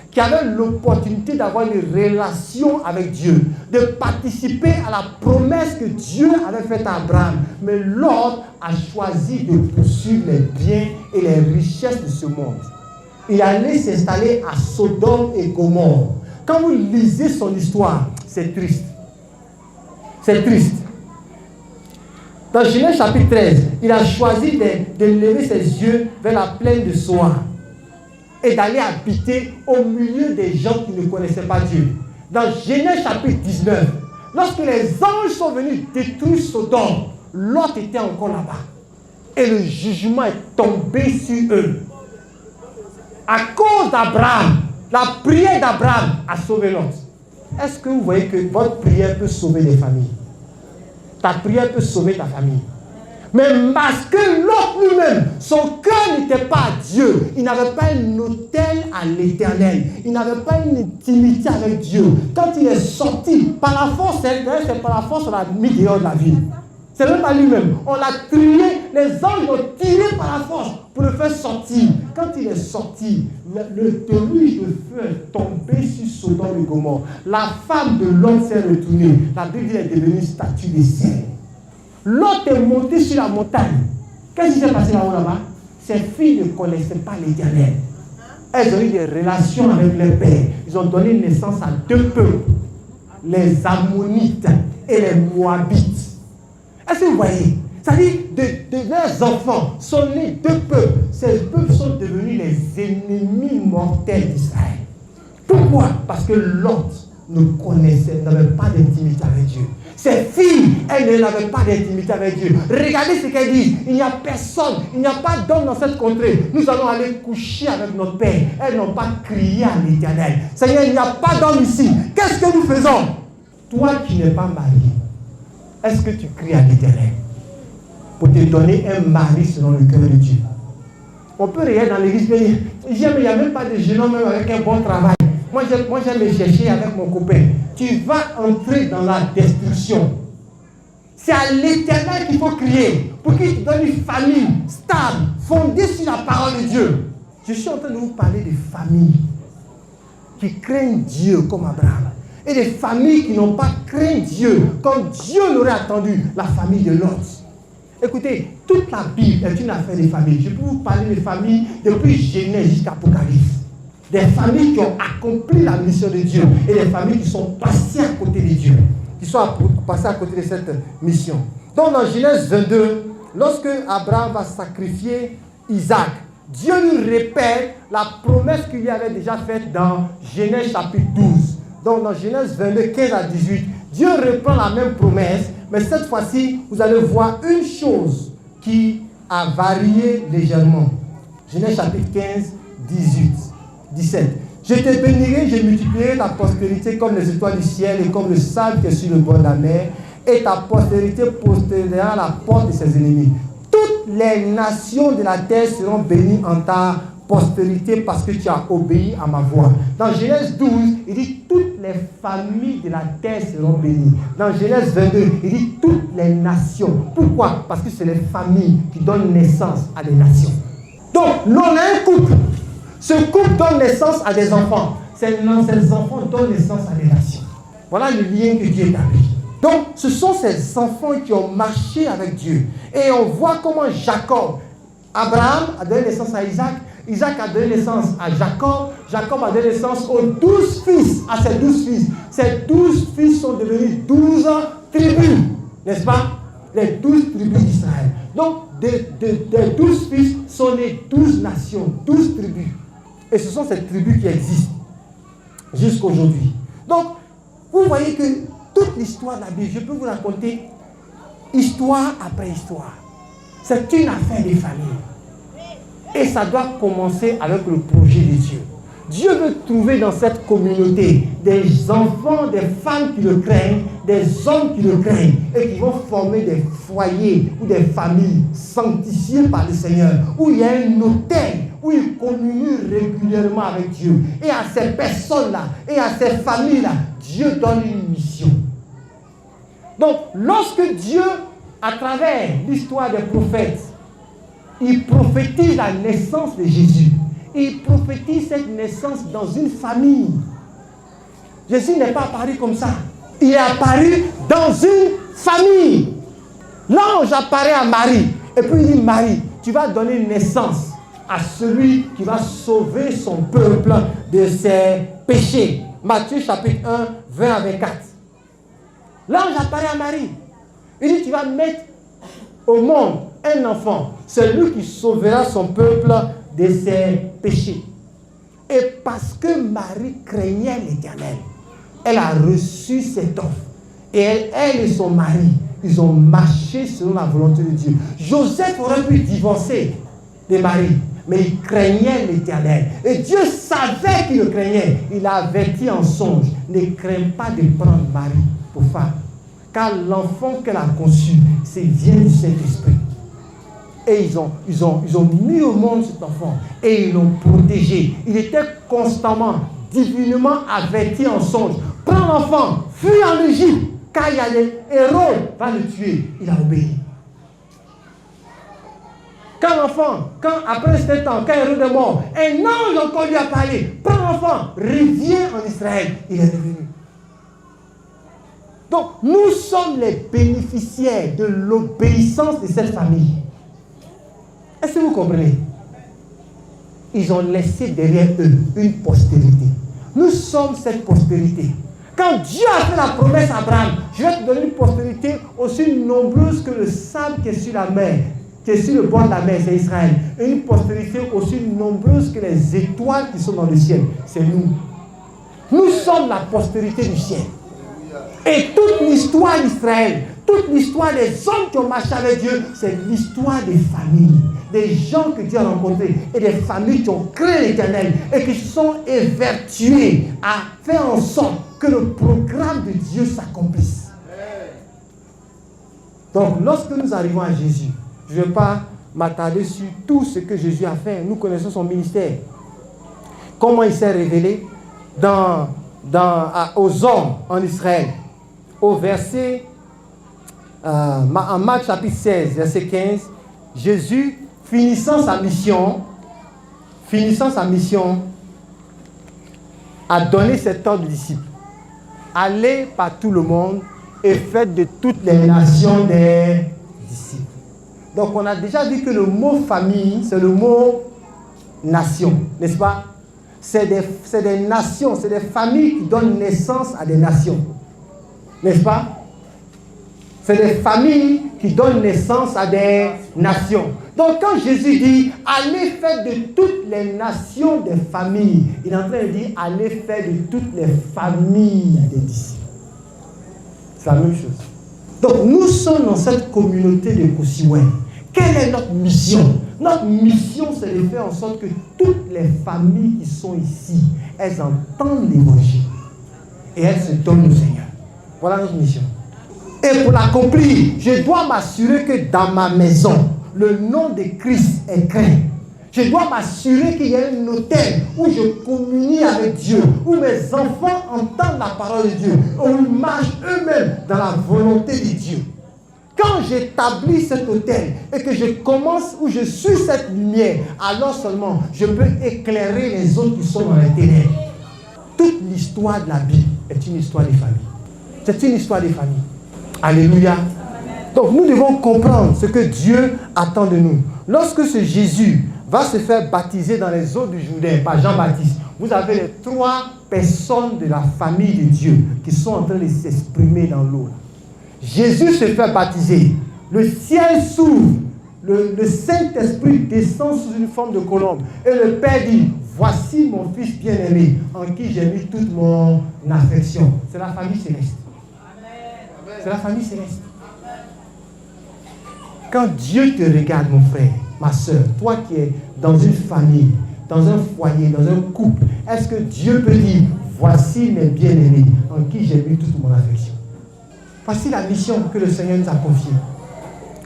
qui avait l'opportunité d'avoir une relation avec Dieu, de participer à la promesse que Dieu avait faite à Abraham. Mais Lot a choisi de poursuivre les biens et les richesses de ce monde. Il allait s'installer à Sodome et Gomorrhe. Quand vous lisez son histoire, c'est triste. C'est triste. Dans Genèse chapitre 13, il a choisi de lever ses yeux vers la plaine de Soar et d'aller habiter au milieu des gens qui ne connaissaient pas Dieu. Dans Genèse chapitre 19, lorsque les anges sont venus détruire Sodome, Lot était encore là-bas. Et le jugement est tombé sur eux. À cause d'Abraham, la prière d'Abraham a sauvé Lot. Est-ce que vous voyez que votre prière peut sauver des familles? Ta prière peut sauver ta famille. Mais parce que l'autre lui-même, son cœur n'était pas à Dieu. Il n'avait pas un autel à l'Éternel. Il n'avait pas une intimité avec Dieu. Quand il est sorti, par la force, c'est par la force qu'on l'a mis dehors de la ville. C'est même pas lui-même. On l'a trié, les anges l'ont tiré par la force pour le faire sortir. Quand il est sorti, le déluge de feu est tombé sur Sodome et Gomorrhe. La femme de l'homme s'est retournée. La Bible est devenue une statue de sel. L'autre est monté sur la montagne. Qu'est-ce qui s'est passé là-bas? Ses filles ne connaissaient pas l'Éternel. Elles ont eu des relations avec leur père. Ils ont donné naissance à deux peuples, les Ammonites et les Moabites. Est-ce que vous voyez? C'est-à-dire, de leurs enfants sont nés deux peuples. Ces peuples sont devenus les ennemis mortels d'Israël. Pourquoi? Parce que Lot n'avait pas d'intimité avec Dieu. Ses filles, elles n'avaient pas d'intimité avec Dieu. Regardez ce qu'elles disent. Il n'y a personne, il n'y a pas d'homme dans cette contrée. Nous allons aller coucher avec notre Père. Elles n'ont pas crié à l'Éternel. Seigneur, il n'y a pas d'homme ici. Qu'est-ce que nous faisons? Toi qui n'es pas marié, est-ce que tu cries à l'Éternel pour te donner un mari selon le cœur de Dieu? On peut regarder dans l'église, mais il n'y a même pas de jeune homme avec un bon travail. Moi, j'aime me chercher avec mon copain. Tu vas entrer dans la destruction. C'est à l'Éternel qu'il faut crier pour qu'il te donne une famille stable, fondée sur la parole de Dieu. Je suis en train de vous parler des familles qui craignent Dieu comme Abraham et des familles qui n'ont pas craint Dieu comme Dieu l'aurait attendu, la famille de Lot. Écoutez, toute la Bible est une affaire de famille. Je peux vous parler des familles depuis Genèse jusqu'à Apocalypse. Des familles qui ont accompli la mission de Dieu et des familles qui sont passées à côté de Dieu, qui sont passées à côté de cette mission. Donc dans Genèse 22, lorsque Abraham va sacrifier Isaac, Dieu lui répète la promesse qu'il lui avait déjà faite dans Genèse chapitre 12. Donc dans Genèse 22, 15 à 18, Dieu reprend la même promesse, mais cette fois-ci, vous allez voir une chose qui a varié légèrement. Genèse chapitre 15, 17. Je te bénirai, je multiplierai ta postérité comme les étoiles du ciel et comme le sable qui est sur le bord de la mer, et ta postérité possédera la porte de ses ennemis. Toutes les nations de la terre seront bénies en ta postérité parce que tu as obéi à ma voix. Dans Genèse 12, il dit toutes les familles de la terre seront bénies. Dans Genèse 22, il dit toutes les nations. Pourquoi? Parce que c'est les familles qui donnent naissance à des nations. Donc, nous on a un couple. Ce couple donne naissance à des enfants. Ces enfants donnent naissance à des nations. Voilà le lien que Dieu établit. Donc, ce sont ces enfants qui ont marché avec Dieu. Et on voit comment Abraham a donné naissance à Isaac. Isaac a donné naissance à Jacob. Jacob a donné naissance aux 12 fils, à ses 12 fils. Ces 12 fils sont devenus 12 tribus, n'est-ce pas? Les 12 tribus d'Israël. Donc, des 12 fils sont nés 12 nations, 12 tribus. Et ce sont ces tribus qui existent jusqu'à aujourd'hui. Donc, vous voyez que toute l'histoire de la Bible, je peux vous raconter histoire après histoire. C'est une affaire des familles. Et ça doit commencer avec le projet de Dieu. Dieu veut trouver dans cette communauté des enfants, des femmes qui le craignent, des hommes qui le craignent et qui vont former des foyers ou des familles sanctifiées par le Seigneur, où il y a un autel, où ils communient régulièrement avec Dieu. Et à ces personnes-là et à ces familles-là, Dieu donne une mission. Donc, lorsque Dieu, à travers l'histoire des prophètes, il prophétise la naissance de Jésus, il prophétise cette naissance dans une famille. Jésus n'est pas apparu comme ça. Il est apparu dans une famille. L'ange apparaît à Marie. Et puis il dit, Marie, tu vas donner naissance à celui qui va sauver son peuple de ses péchés. Matthieu chapitre 1, 20 à 24. L'ange apparaît à Marie. Il dit, tu vas mettre au monde un enfant. C'est lui qui sauvera son peuple de ses péchés. Et parce que Marie craignait l'Éternel, elle a reçu cette offre. Et elle et son mari, ils ont marché selon la volonté de Dieu. Joseph aurait pu divorcer de Marie, mais il craignait l'Éternel. Et Dieu savait qu'il le craignait. Il a averti en songe, ne crains pas de prendre mari pour femme, car l'enfant qu'elle a conçu, c'est vient du Saint-Esprit. Et ils ont mis au monde cet enfant et ils l'ont protégé. Il était constamment, divinement averti en songe. Prends l'enfant, fuis en Égypte, car il y a les héros, va le tuer. Il a obéi. Quand l'enfant, après ce temps, quand Hérode est mort, un ange encore lui a parlé. Prends l'enfant, reviens en Israël. Il est revenu. Donc, nous sommes les bénéficiaires de l'obéissance de cette famille. Est-ce que vous comprenez? Ils ont laissé derrière eux une postérité. Nous sommes cette postérité. Quand Dieu a fait la promesse à Abraham, je vais te donner une postérité aussi nombreuse que le sable qui est sur la mer, qui est sur le bord de la mer, c'est Israël. Et une postérité aussi nombreuse que les étoiles qui sont dans le ciel, c'est nous. Nous sommes la postérité du ciel. Et toute l'histoire d'Israël, toute l'histoire des hommes qui ont marché avec Dieu, c'est l'histoire des familles, des gens que Dieu a rencontrés et des familles qui ont créé l'Éternel et qui sont évertués à faire en sorte que le programme de Dieu s'accomplisse. Donc, lorsque nous arrivons à Jésus, je ne vais pas m'attarder sur tout ce que Jésus a fait. Nous connaissons son ministère. Comment il s'est révélé aux hommes en Israël. Au verset, en Marc chapitre 16, verset 15, Jésus, finissant sa mission, a donné cet ordre aux disciples. Allez par tout le monde et faites de toutes les nations des disciples. Donc on a déjà dit que le mot famille, c'est le mot nation, n'est-ce pas? C'est des nations, c'est des familles qui donnent naissance à des nations. N'est-ce pas? C'est des familles qui donnent naissance à des nations. Donc quand Jésus dit « Allez faire de toutes les nations des familles », il est en train de dire « Allez faire de toutes les familles des disciples ». C'est la même chose. Donc nous sommes dans cette communauté de Kosiwen. Quelle est notre mission? Notre mission, c'est de faire en sorte que toutes les familles qui sont ici, elles entendent l'évangile et elles se donnent au Seigneur. Voilà notre mission. Et pour l'accomplir, je dois m'assurer que dans ma maison, le nom de Christ est craint. Je dois m'assurer qu'il y a un autel où je communie avec Dieu, où mes enfants entendent la parole de Dieu, où ils marchent eux-mêmes dans la volonté de Dieu. Quand j'établis cet autel et que je commence, où je suis cette lumière, alors seulement je peux éclairer les autres qui sont dans les ténèbres. Toute l'histoire de la Bible est une histoire des familles. C'est une histoire des familles. Alléluia. Donc nous devons comprendre ce que Dieu attend de nous. Lorsque ce Jésus va se faire baptiser dans les eaux du Jourdain par Jean-Baptiste, vous avez les 3 personnes de la famille de Dieu qui sont en train de s'exprimer dans l'eau. Jésus se fait baptiser. Le ciel s'ouvre. Le Saint-Esprit descend sous une forme de colombe. Et le Père dit, voici mon Fils bien-aimé, en qui j'ai mis toute mon affection. C'est la famille céleste. C'est la famille céleste. Quand Dieu te regarde, mon frère, ma soeur, toi qui es dans une famille, dans un foyer, dans un couple, est-ce que Dieu peut dire, voici mes bien-aimés, en qui j'ai mis toute mon affection? Voici la mission que le Seigneur nous a confiée.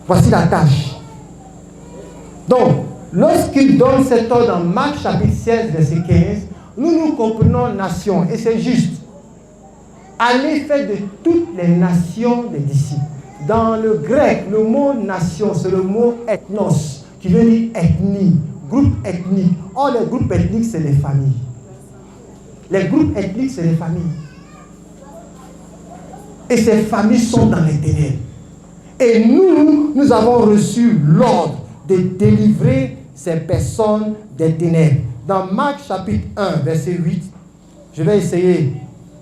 Voici la tâche. Donc, lorsqu'il donne cet ordre dans Marc chapitre 16, verset 15, nous comprenons nation, et c'est juste. Allez faire de toutes les nations des disciples. Dans le grec, le mot nation, c'est le mot ethnos, qui veut dire ethnie, groupe ethnique. Or, les groupes ethniques, c'est les familles. Les groupes ethniques, c'est les familles. Et ces familles sont dans les ténèbres. Et nous avons reçu l'ordre de délivrer ces personnes des ténèbres. Dans Marc chapitre 1, verset 8, je vais essayer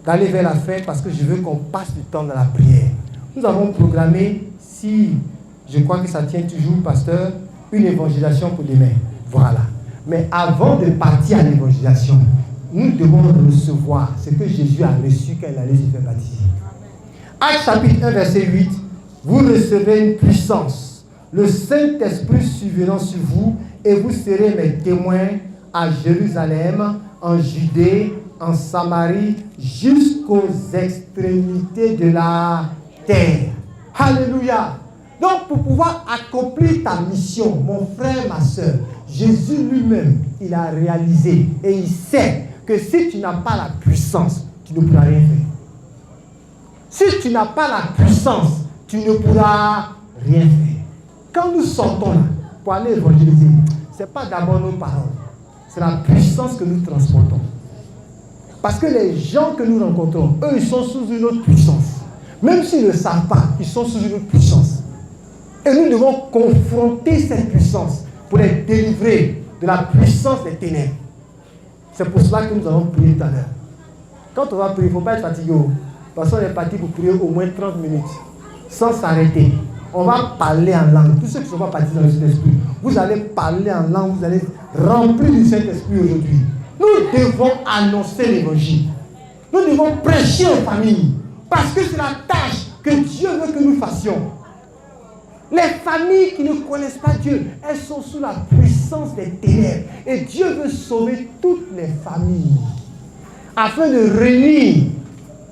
d'aller vers la fin parce que je veux qu'on passe du temps dans la prière. Nous avons programmé, si je crois que ça tient toujours, pasteur, une évangélisation pour demain. Voilà. Mais avant de partir à l'évangélisation, nous devons recevoir ce que Jésus a reçu quand il allait se faire baptiser. Actes chapitre 1, verset 8, vous recevrez une puissance, le Saint-Esprit survenant sur vous, et vous serez mes témoins à Jérusalem, en Judée, en Samarie jusqu'aux extrémités de la terre. Alléluia. Donc pour pouvoir accomplir ta mission, mon frère, ma soeur, Jésus lui-même, il a réalisé et il sait que si tu n'as pas la puissance, tu ne pourras rien faire. Si tu n'as pas la puissance, tu ne pourras rien faire. Quand nous sortons là pour aller évangéliser, ce n'est pas d'abord nos paroles, c'est la puissance que nous transportons. Parce que les gens que nous rencontrons, eux, ils sont sous une autre puissance. Même s'ils ne le savent pas, ils sont sous une autre puissance. Et nous devons confronter cette puissance pour les délivrer de la puissance des ténèbres. C'est pour cela que nous allons prier tout à l'heure. Quand on va prier, il ne faut pas être fatigué. Parce qu'on est parti pour prier au moins 30 minutes, sans s'arrêter. On va parler en langue. Tous ceux qui ne sont pas partis dans le Saint-Esprit, vous allez parler en langue, vous allez remplir du Saint-Esprit aujourd'hui. Nous devons annoncer l'évangile. Nous devons prêcher aux familles. Parce que c'est la tâche que Dieu veut que nous fassions. Les familles qui ne connaissent pas Dieu, elles sont sous la puissance des ténèbres. Et Dieu veut sauver toutes les familles. Afin de réunir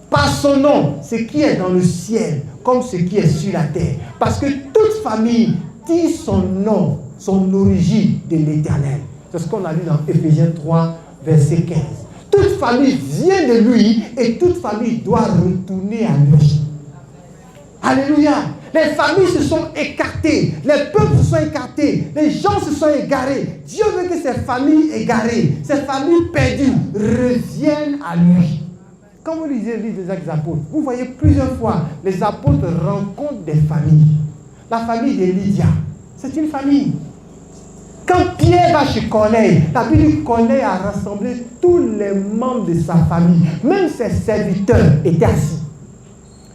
par son nom ce qui est dans le ciel comme ce qui est sur la terre. Parce que toute famille tire son nom, son origine de l'Éternel. C'est ce qu'on a lu dans Éphésiens 3, verset 15. Toute famille vient de lui et toute famille doit retourner à lui. Alléluia. Les familles se sont écartées, les peuples se sont écartés, les gens se sont égarés. Dieu veut que ces familles égarées, ces familles perdues reviennent à lui. Quand vous lisez le livre des Actes des Apôtres, vous voyez plusieurs fois les apôtres rencontrent des familles. La famille de Lydia, c'est une famille. Quand Pierre va chez Corneille, la Bible dit que Corneille a rassemblé tous les membres de sa famille. Même ses serviteurs étaient assis.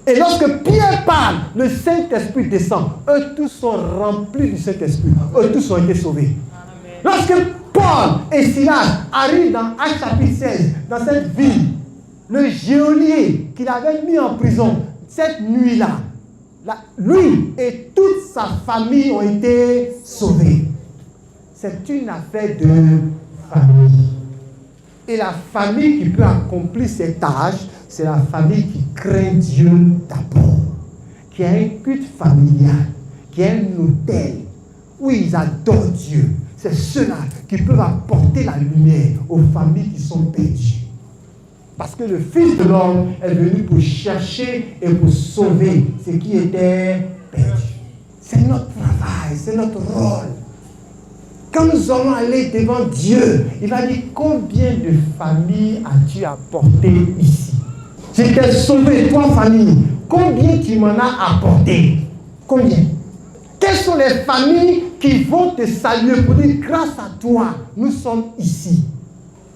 Et lorsque Pierre parle, le Saint-Esprit descend. Eux tous sont remplis du Saint-Esprit. Eux tous ont été sauvés. Lorsque Paul et Silas arrivent dans Actes chapitre 16, dans cette ville, le geôlier qu'il avait mis en prison, cette nuit-là, lui et toute sa famille ont été sauvés. C'est une affaire de famille. Et la famille qui peut accomplir cette tâche, c'est la famille qui craint Dieu d'abord, qui a un culte familial, qui a un hôtel où ils adorent Dieu. C'est ceux-là qui peuvent apporter la lumière aux familles qui sont perdues. Parce que le Fils de l'homme est venu pour chercher et pour sauver ce qui était perdu. C'est notre travail, c'est notre rôle. Quand nous allons aller devant Dieu, il va dire combien de familles as-tu apporté ici? Je t'ai sauvé, toi famille. Combien tu m'en as apporté? Combien? Quelles sont les familles qui vont te saluer pour dire grâce à toi, nous sommes ici?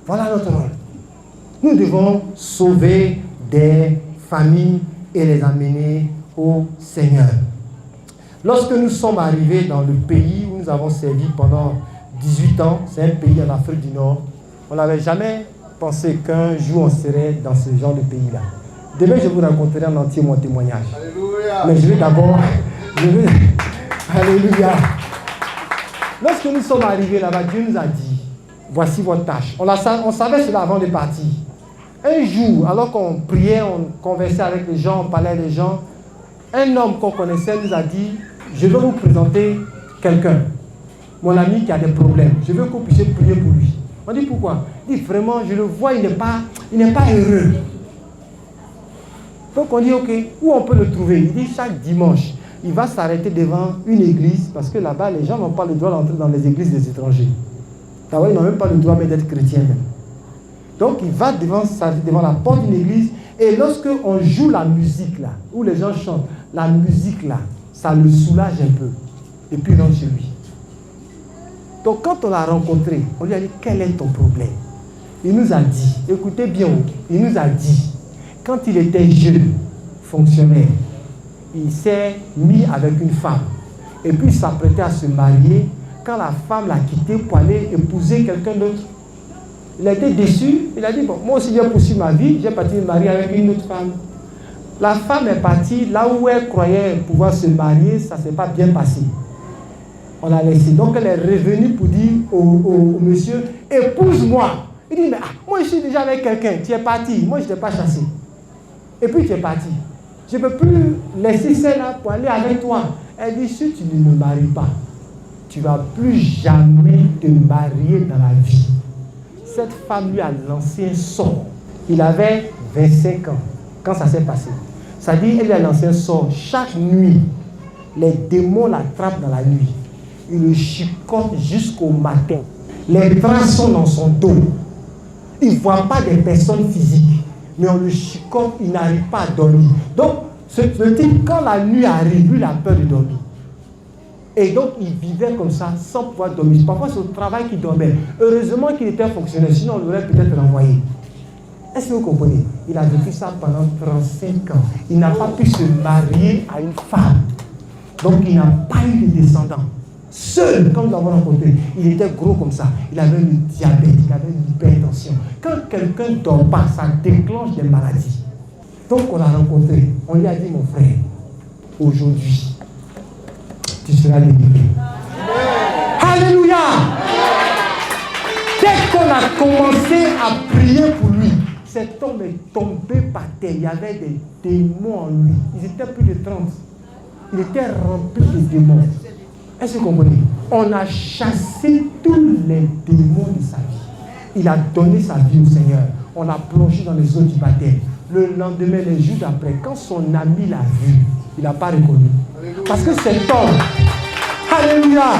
Voilà notre rôle. Nous devons sauver des familles et les amener au Seigneur. Lorsque nous sommes arrivés dans le pays où nous avons servi pendant 18 ans, c'est un pays en Afrique du Nord, on n'avait jamais pensé qu'un jour on serait dans ce genre de pays-là. Demain, je vous raconterai en entier mon témoignage. Alléluia. Mais je vais d'abord... Alléluia. Lorsque nous sommes arrivés là-bas, Dieu nous a dit, voici votre tâche. On savait cela avant de partir. Un jour, alors qu'on priait, on conversait avec les gens, on parlait avec les gens, un homme qu'on connaissait nous a dit, je vais vous présenter quelqu'un, mon ami qui a des problèmes. Je veux que vous puissiez prier pour lui. On dit pourquoi? Il dit vraiment, je le vois, il n'est pas heureux. Donc on dit ok, où on peut le trouver? Il dit chaque dimanche, il va s'arrêter devant une église, parce que là-bas, les gens n'ont pas le droit d'entrer dans les églises des étrangers. D'abord, ils n'ont même pas le droit d'être chrétiens même. Donc il va devant la porte d'une église, et lorsque on joue la musique là, où les gens chantent, la musique là, ça le soulage un peu. Et puis il rentre chez lui. Donc quand on l'a rencontré, on lui a dit, quel est ton problème? Il nous a dit, écoutez bien, il nous a dit, quand il était jeune, fonctionnaire, il s'est mis avec une femme. Et puis il s'apprêtait à se marier. Quand la femme l'a quitté pour aller épouser quelqu'un d'autre, il a été déçu. Il a dit, bon, moi aussi j'ai poursuivi ma vie, j'ai parti me marier avec une autre femme. La femme est partie là où elle croyait pouvoir se marier, ça ne s'est pas bien passé. On l'a laissé. Donc elle est revenue pour dire au monsieur, épouse-moi. Il dit, mais moi je suis déjà avec quelqu'un, tu es parti, moi je ne t'ai pas chassé. Et puis tu es parti. Je ne peux plus laisser celle-là pour aller avec toi. Elle dit, si tu ne me maries pas, tu ne vas plus jamais te marier dans la vie. Cette femme lui a lancé un sort. Il avait 25 ans quand ça s'est passé. Ça dit, elle lui a lancé un sort. Chaque nuit, les démons l'attrapent dans la nuit. Il le chicote jusqu'au matin. Les traces sont dans son dos. Il ne voit pas des personnes physiques. Mais on le chicote, il n'arrive pas à dormir. Donc, ce type, quand la nuit arrive, lui, il a peur de dormir. Et donc, il vivait comme ça, sans pouvoir dormir. Parfois, c'est au travail qu'il dormait. Heureusement qu'il était fonctionnaire, sinon on l'aurait peut-être renvoyé. Est-ce que vous comprenez? Il a vécu ça pendant 35 ans. Il n'a pas pu se marier à une femme. Donc, il n'a pas eu de descendants. Seul, comme nous l'avons rencontré, il était gros comme ça. Il avait le diabète, il avait l'hypertension. Quand quelqu'un ne dort pas, ça déclenche des maladies. Donc, on l'a rencontré. On lui a dit, mon frère, aujourd'hui, tu seras délivré. Alléluia! Dès qu'on a commencé à prier pour lui, cet homme est tombé par terre. Il y avait des démons en lui. Ils étaient plus de 30. Il était rempli de démons. Est-ce que vous comprenez? On a chassé tous les démons de sa vie. Il a donné sa vie au Seigneur. On l'a plongé dans les eaux du baptême. Le lendemain, les jours d'après, quand son ami l'a vu, il n'a pas reconnu. Alléluia. Parce que cet homme, alléluia,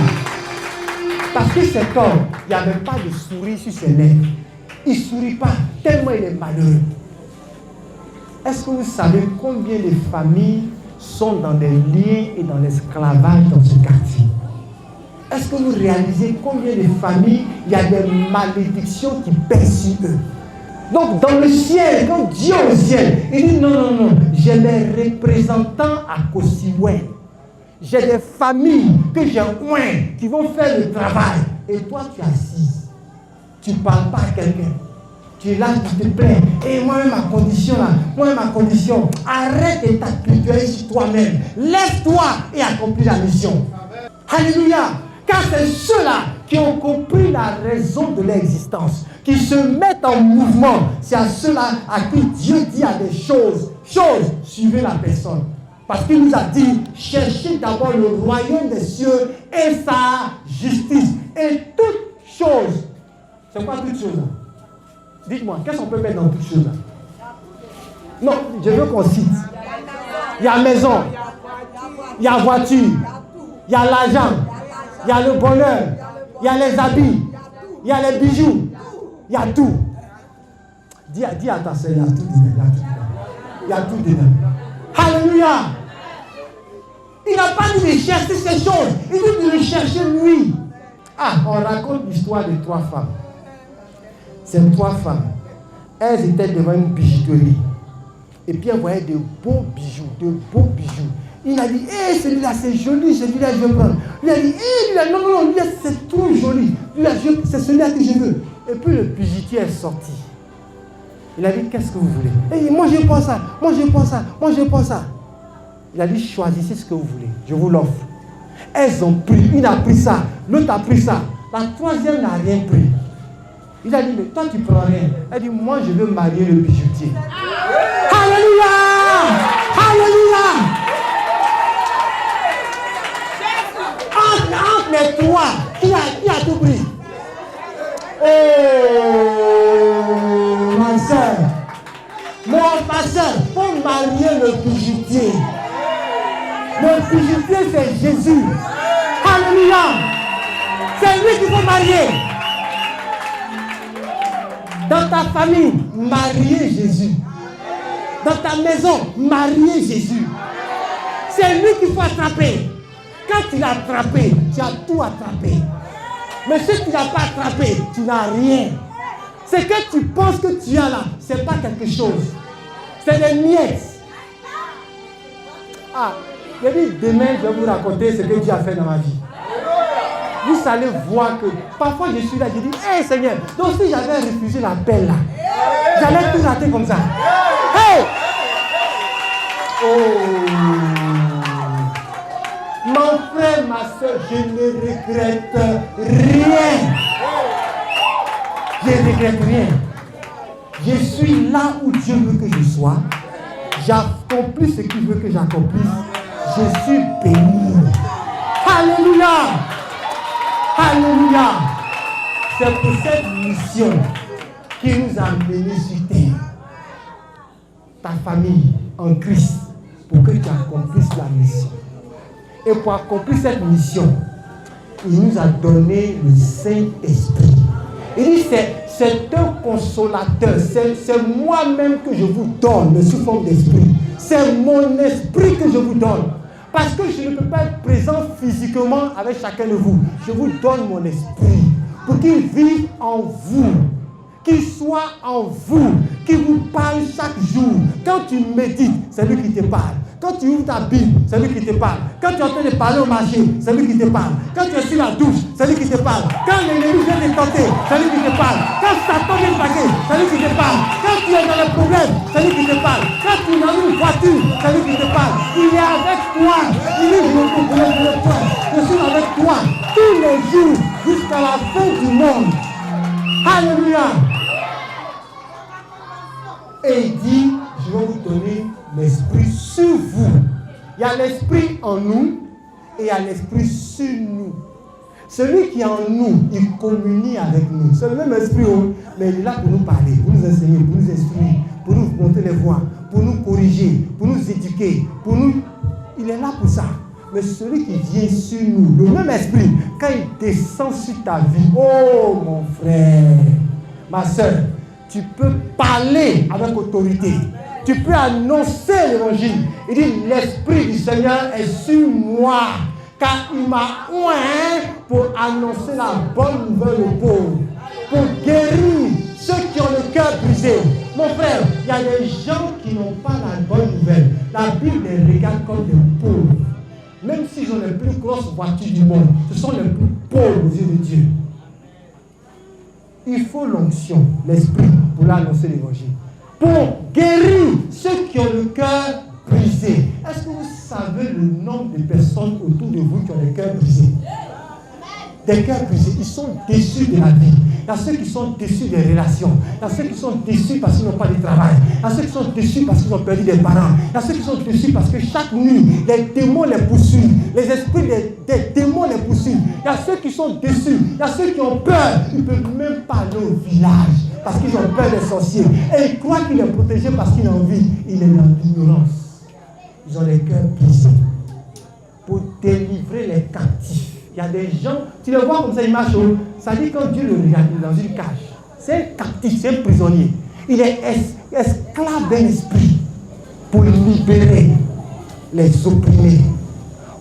parce que cet homme, il n'y avait pas de sourire sur ses lèvres. Il ne sourit pas, tellement il est malheureux. Est-ce que vous savez combien de familles sont dans des liens et dans l'esclavage dans ce quartier? Est-ce que vous réalisez combien de familles, il y a des malédictions qui pèsent sur eux? Donc dans le ciel, quand Dieu est au ciel, il dit non, j'ai des représentants à Kosiwen. J'ai des familles que j'ai oint qui vont faire le travail. Et toi tu es assis. Tu ne parles pas à quelqu'un. Tu es là, tu te plains. Et moi-même, ma condition là, moi-même, ma condition. Arrête de t'apitoyer sur toi-même. Lève-toi et accomplis la mission. Alléluia. Car c'est ceux-là qui ont compris la raison de l'existence, qui se mettent en mouvement. C'est à ceux-là à qui Dieu dit à des choses. Suivez la personne. Parce qu'il nous a dit, cherchez d'abord le royaume des cieux et sa justice. Et toutes choses. C'est quoi toutes choses? Dites-moi, qu'est-ce qu'on peut mettre dans toutes choses? Non, je veux qu'on cite. Il y a maison, il y a voiture, il y a l'argent, il y a le bonheur, il y a les habits, il y a les bijoux, il y a tout. Dis à ta soeur, il y a tout dedans. Il y a tout dedans. Alléluia! Il n'a pas dit de chercher ces choses, il dit de le chercher lui. On raconte l'histoire de 3 femmes. Ces 3 femmes, elles étaient devant une bijouterie. Et puis elles voyaient de beaux bijoux, Il a dit, celui-là c'est joli, celui-là je veux prendre. Il a dit, lui-là, non, lui-là c'est trop joli. Lui-là, c'est celui-là que je veux. Et puis le bijoutier est sorti. Il a dit, qu'est-ce que vous voulez? Et moi je prends ça, moi je prends ça. Il a dit, choisissez ce que vous voulez, je vous l'offre. Elles ont pris, une a pris ça, l'autre a pris ça. La 3e n'a rien pris. Il a dit, mais toi tu prends rien. Elle dit, moi je veux marier le bijoutier. Alléluia! Alléluia! Entre les 3, qui a tout pris? Oh, ma soeur. Ma soeur, faut marier le bijoutier. Le bijoutier c'est Jésus. Alléluia! C'est lui qu'il faut marier. Dans ta famille, mariez Jésus. Dans ta maison, mariez Jésus. C'est lui qu'il faut attraper. Quand tu l'as attrapé, tu as tout attrapé. Mais si tu n'as pas attrapé, tu n'as rien. Ce que tu penses que tu as là, ce n'est pas quelque chose. C'est des miettes. Je dis, demain, je vais vous raconter ce que Dieu a fait dans ma vie. Vous allez voir que parfois je suis là, je dis, Seigneur, donc si j'avais refusé l'appel là, j'allais tout rater comme ça. Hey! Oh! Mon frère, ma soeur, je ne regrette rien. Je ne regrette rien. Je suis là où Dieu veut que je sois. J'accomplis ce qu'il veut que j'accomplisse. Je suis béni. Alléluia. Alléluia. C'est pour cette mission qui nous a menés sur terre. Ta famille en Christ, pour que tu accomplisses la mission. Et pour accomplir cette mission, il nous a donné le Saint-Esprit. Il dit c'est un consolateur, c'est moi-même que je vous donne, mais sous forme d'esprit. C'est mon esprit que je vous donne. Parce que je ne peux pas être présent physiquement avec chacun de vous. Je vous donne mon esprit pour qu'il vive en vous, qu'il soit en vous, qu'il vous parle chaque jour. Quand tu médites, c'est lui qui te parle. Quand tu ouvres ta Bible, c'est lui qui te parle. Quand tu es en train de parler au marché, c'est lui qui te parle. Quand tu es sur la douche, c'est lui qui te parle. Quand l'ennemi vient te tenter, c'est lui qui te parle. Quand Satan vient te paquer, c'est lui qui te parle. Quand tu es dans le problème, c'est lui qui te parle. Quand tu es dans une voiture, c'est lui qui te parle. Il est avec toi. Il dit, je suis avec toi tous les jours jusqu'à la fin du monde. Alléluia. Et il dit, je vais vous donner l'esprit sur vous. Il y a l'esprit en nous et il y a l'esprit sur nous. Celui qui est en nous, il communie avec nous. C'est le même esprit, mais il est là pour nous parler, pour nous enseigner, pour nous instruire, pour nous montrer les voies, pour nous corriger, pour nous éduquer, pour nous... Il est là pour ça. Mais celui qui vient sur nous, le même esprit, quand il descend sur ta vie, oh mon frère, ma soeur, tu peux parler avec autorité. Tu peux annoncer l'évangile. Il dit, l'Esprit du Seigneur est sur moi, car il m'a oint pour annoncer la bonne nouvelle aux pauvres, pour guérir ceux qui ont le cœur brisé. Mon frère, il y a des gens qui n'ont pas la bonne nouvelle. La Bible les regarde comme des pauvres. Même s'ils ont les plus grosses voitures du monde, ce sont les plus pauvres aux yeux de Dieu. Il faut l'onction, l'esprit, pour l'annoncer l'évangile. Pour guérir ceux qui ont le cœur brisé. Est-ce que vous savez le nombre de personnes autour de vous qui ont le cœur brisé? Des cœurs brisés, ils sont déçus de la vie. Il y a ceux qui sont déçus des relations. Il y a ceux qui sont déçus parce qu'ils n'ont pas de travail. Il y a ceux qui sont déçus parce qu'ils ont perdu des parents. Il y a ceux qui sont déçus parce que chaque nuit, les démons les poursuivent. Les esprits des démons les poursuivent. Il y a ceux qui sont déçus. Il y a ceux qui ont peur. Ils ne peuvent même pas aller au village parce qu'ils ont peur des sorciers. Et ils croient qu'il est protégé parce qu'il a envie. Il est dans l'ignorance. Ils ont les cœurs brisés. Pour délivrer les captifs. Il y a des gens, tu les vois comme ça, ils marchent. Ça dit quand Dieu le regarde, il est dans une cage. C'est un captif, c'est un prisonnier. Il est esclave d'un esprit pour libérer les opprimés,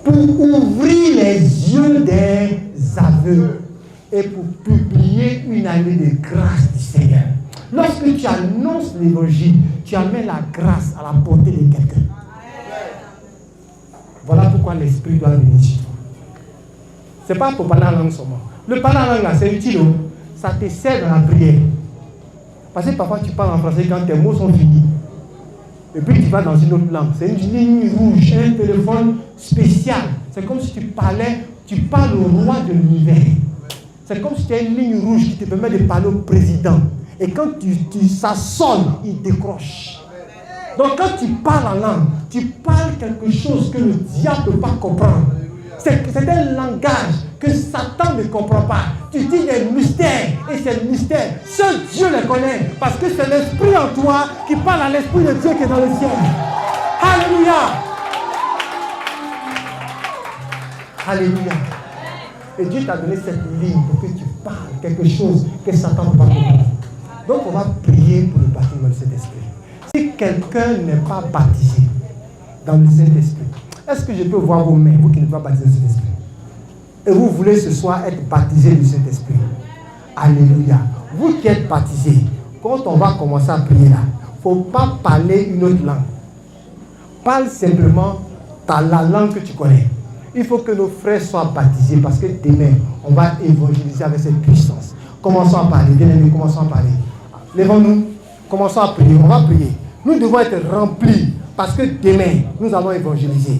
pour ouvrir les yeux des aveugles et pour publier une année de grâce du Seigneur. Lorsque tu annonces l'évangile, tu amènes la grâce à la portée de quelqu'un. Voilà pourquoi l'esprit doit venir sur toi. Ce n'est pas pour parler en langue seulement. Le parler en langue là, c'est utile. Ça te sert dans la prière. Parce que parfois tu parles en français quand tes mots sont finis. Et puis tu vas dans une autre langue. C'est une ligne rouge, un téléphone spécial. C'est comme si tu parles au roi de l'univers. C'est comme si tu as une ligne rouge qui te permet de parler au président. Et quand ça sonne, il décroche. Donc quand tu parles en langue, tu parles quelque chose que le diable ne peut pas comprendre. C'est un langage que Satan ne comprend pas. Tu dis des mystères, et ces mystères, seul Dieu les connaît, parce que c'est l'esprit en toi qui parle à l'esprit de Dieu qui est dans le ciel. Alléluia. Alléluia. Et Dieu t'a donné cette ligne pour que tu parles quelque chose que Satan ne peut pas comprendre. Donc on va prier pour le baptême du Saint-Esprit. Si quelqu'un n'est pas baptisé dans le Saint-Esprit, est-ce que je peux voir vos mains, vous qui n'êtes pas baptisés du Saint-Esprit? Et vous voulez ce soir être baptisé du Saint-Esprit. Alléluia. Vous qui êtes baptisés, quand on va commencer à prier là, il ne faut pas parler une autre langue. Parle simplement la langue que tu connais. Il faut que nos frères soient baptisés parce que demain, on va évangéliser avec cette puissance. Commençons à parler, bien aimés, commençons à parler. Lèvons-nous, commençons à prier, on va prier. Nous devons être remplis parce que demain, nous allons évangéliser.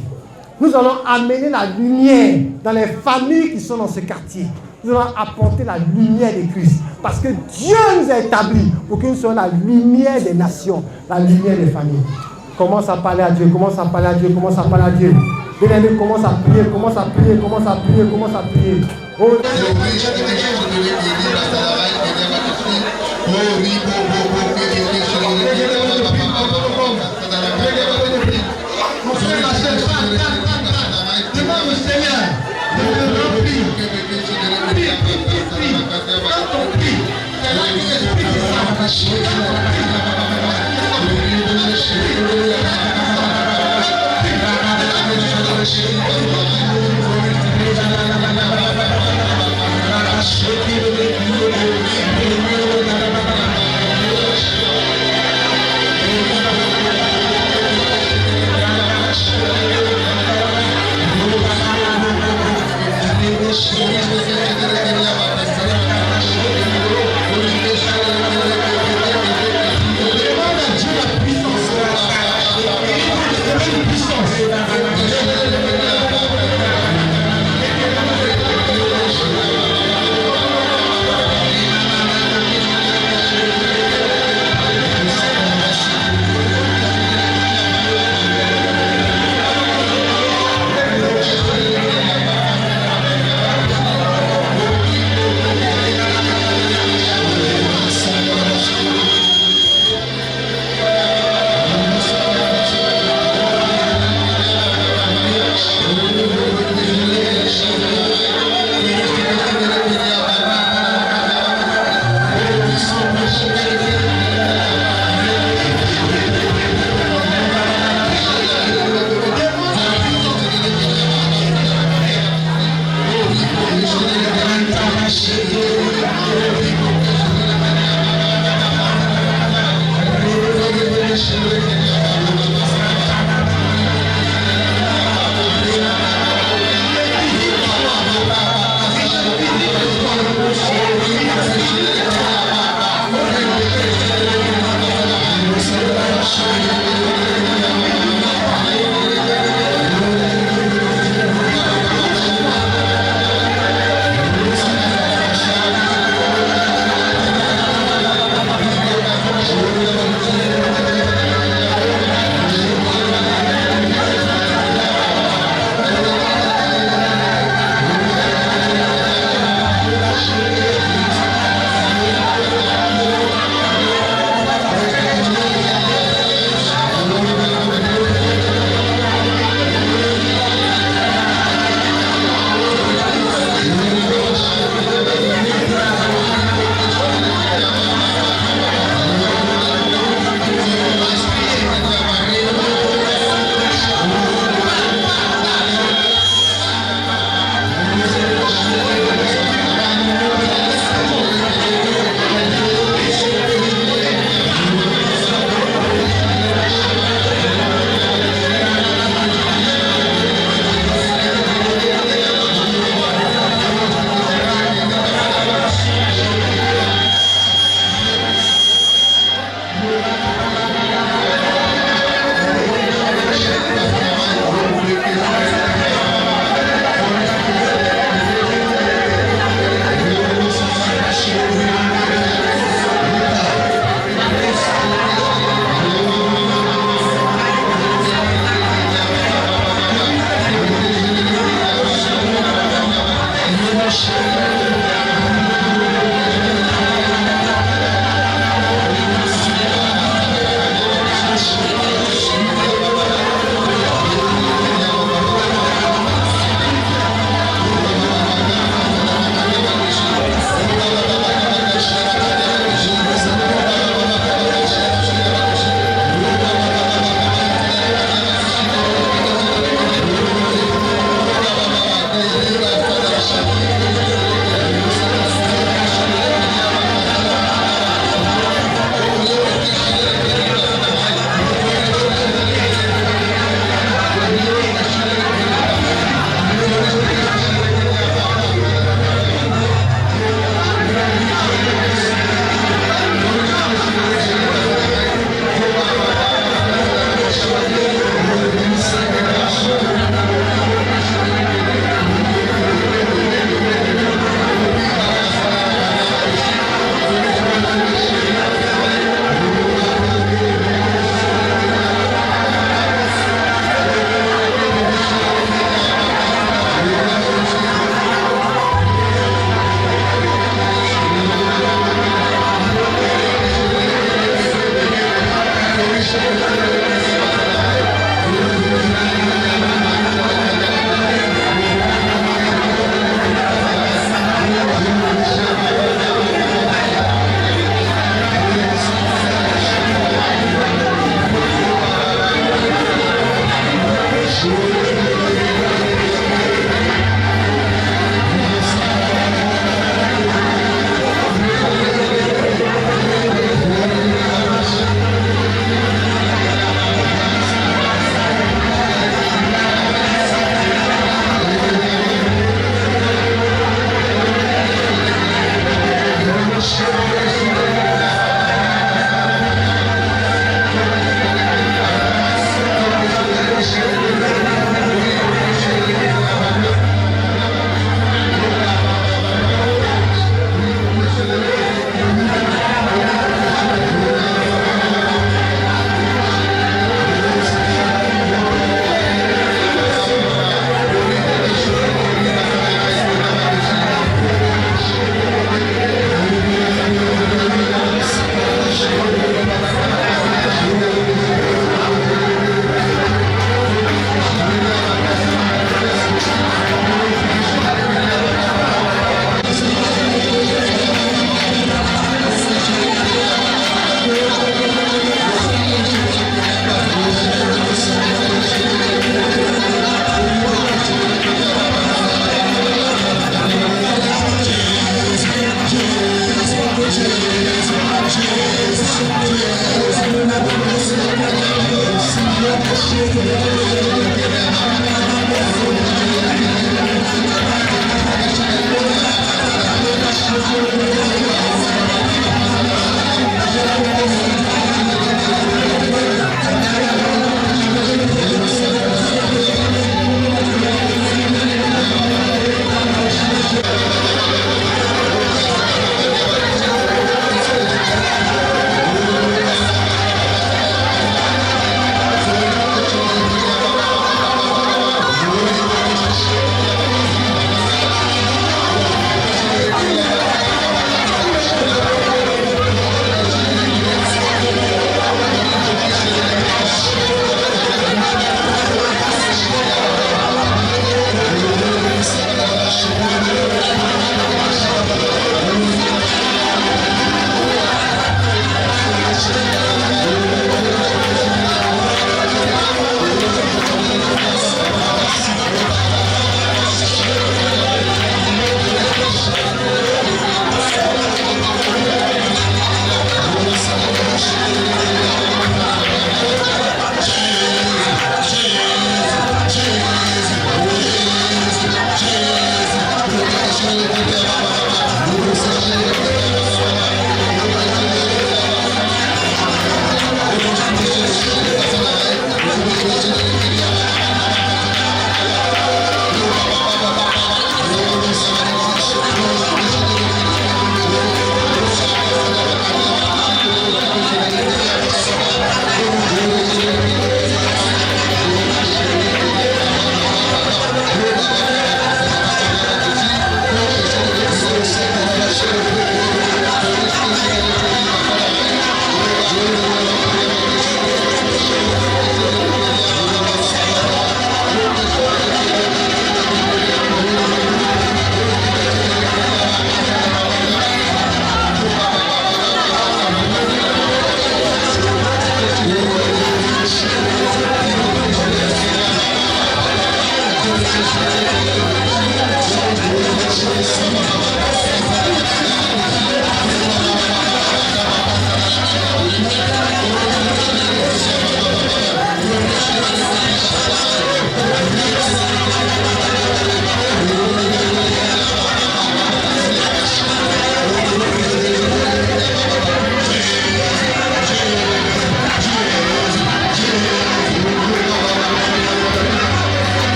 Nous allons amener la lumière dans les familles qui sont dans ce quartier. nous allons apporter la lumière de Christ. Parce que Dieu nous a établis pour que nous soyons la lumière des nations, la lumière des familles. Commence à parler à Dieu, commence à parler à Dieu, commence à parler à Dieu. Bien-aimé, commence à prier, commence à prier, commence à prier, commence à prier. Oh,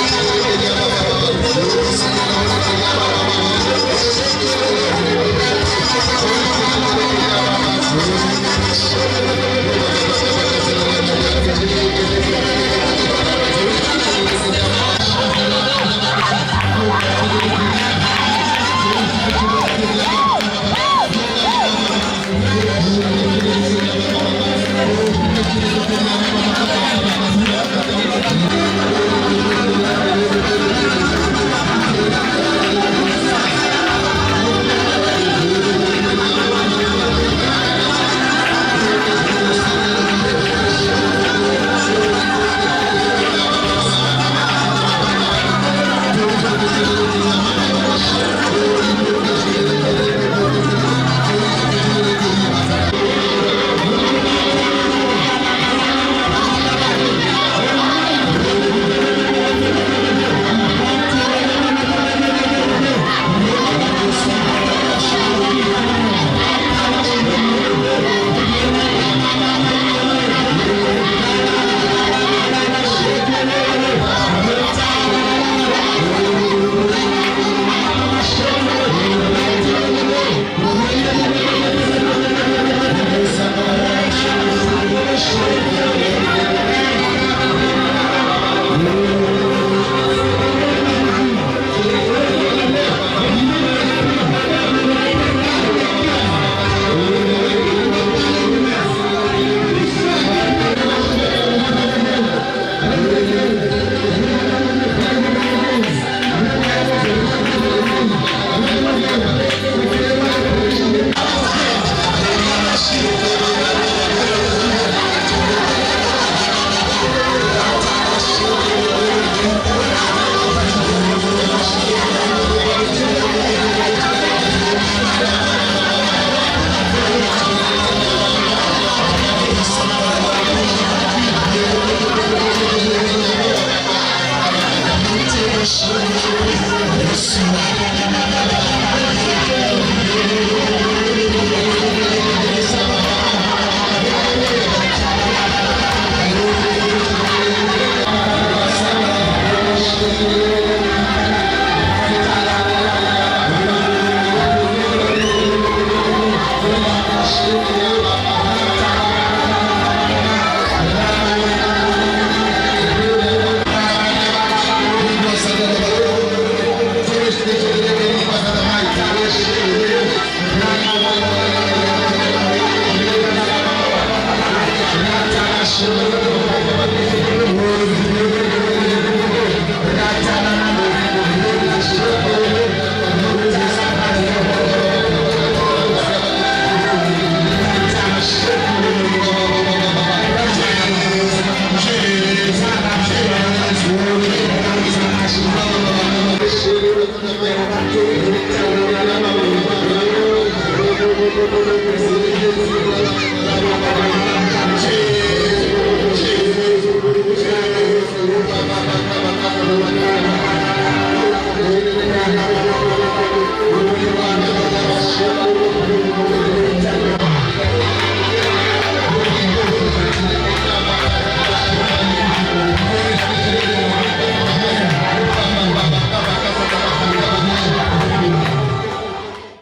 Hallelujah.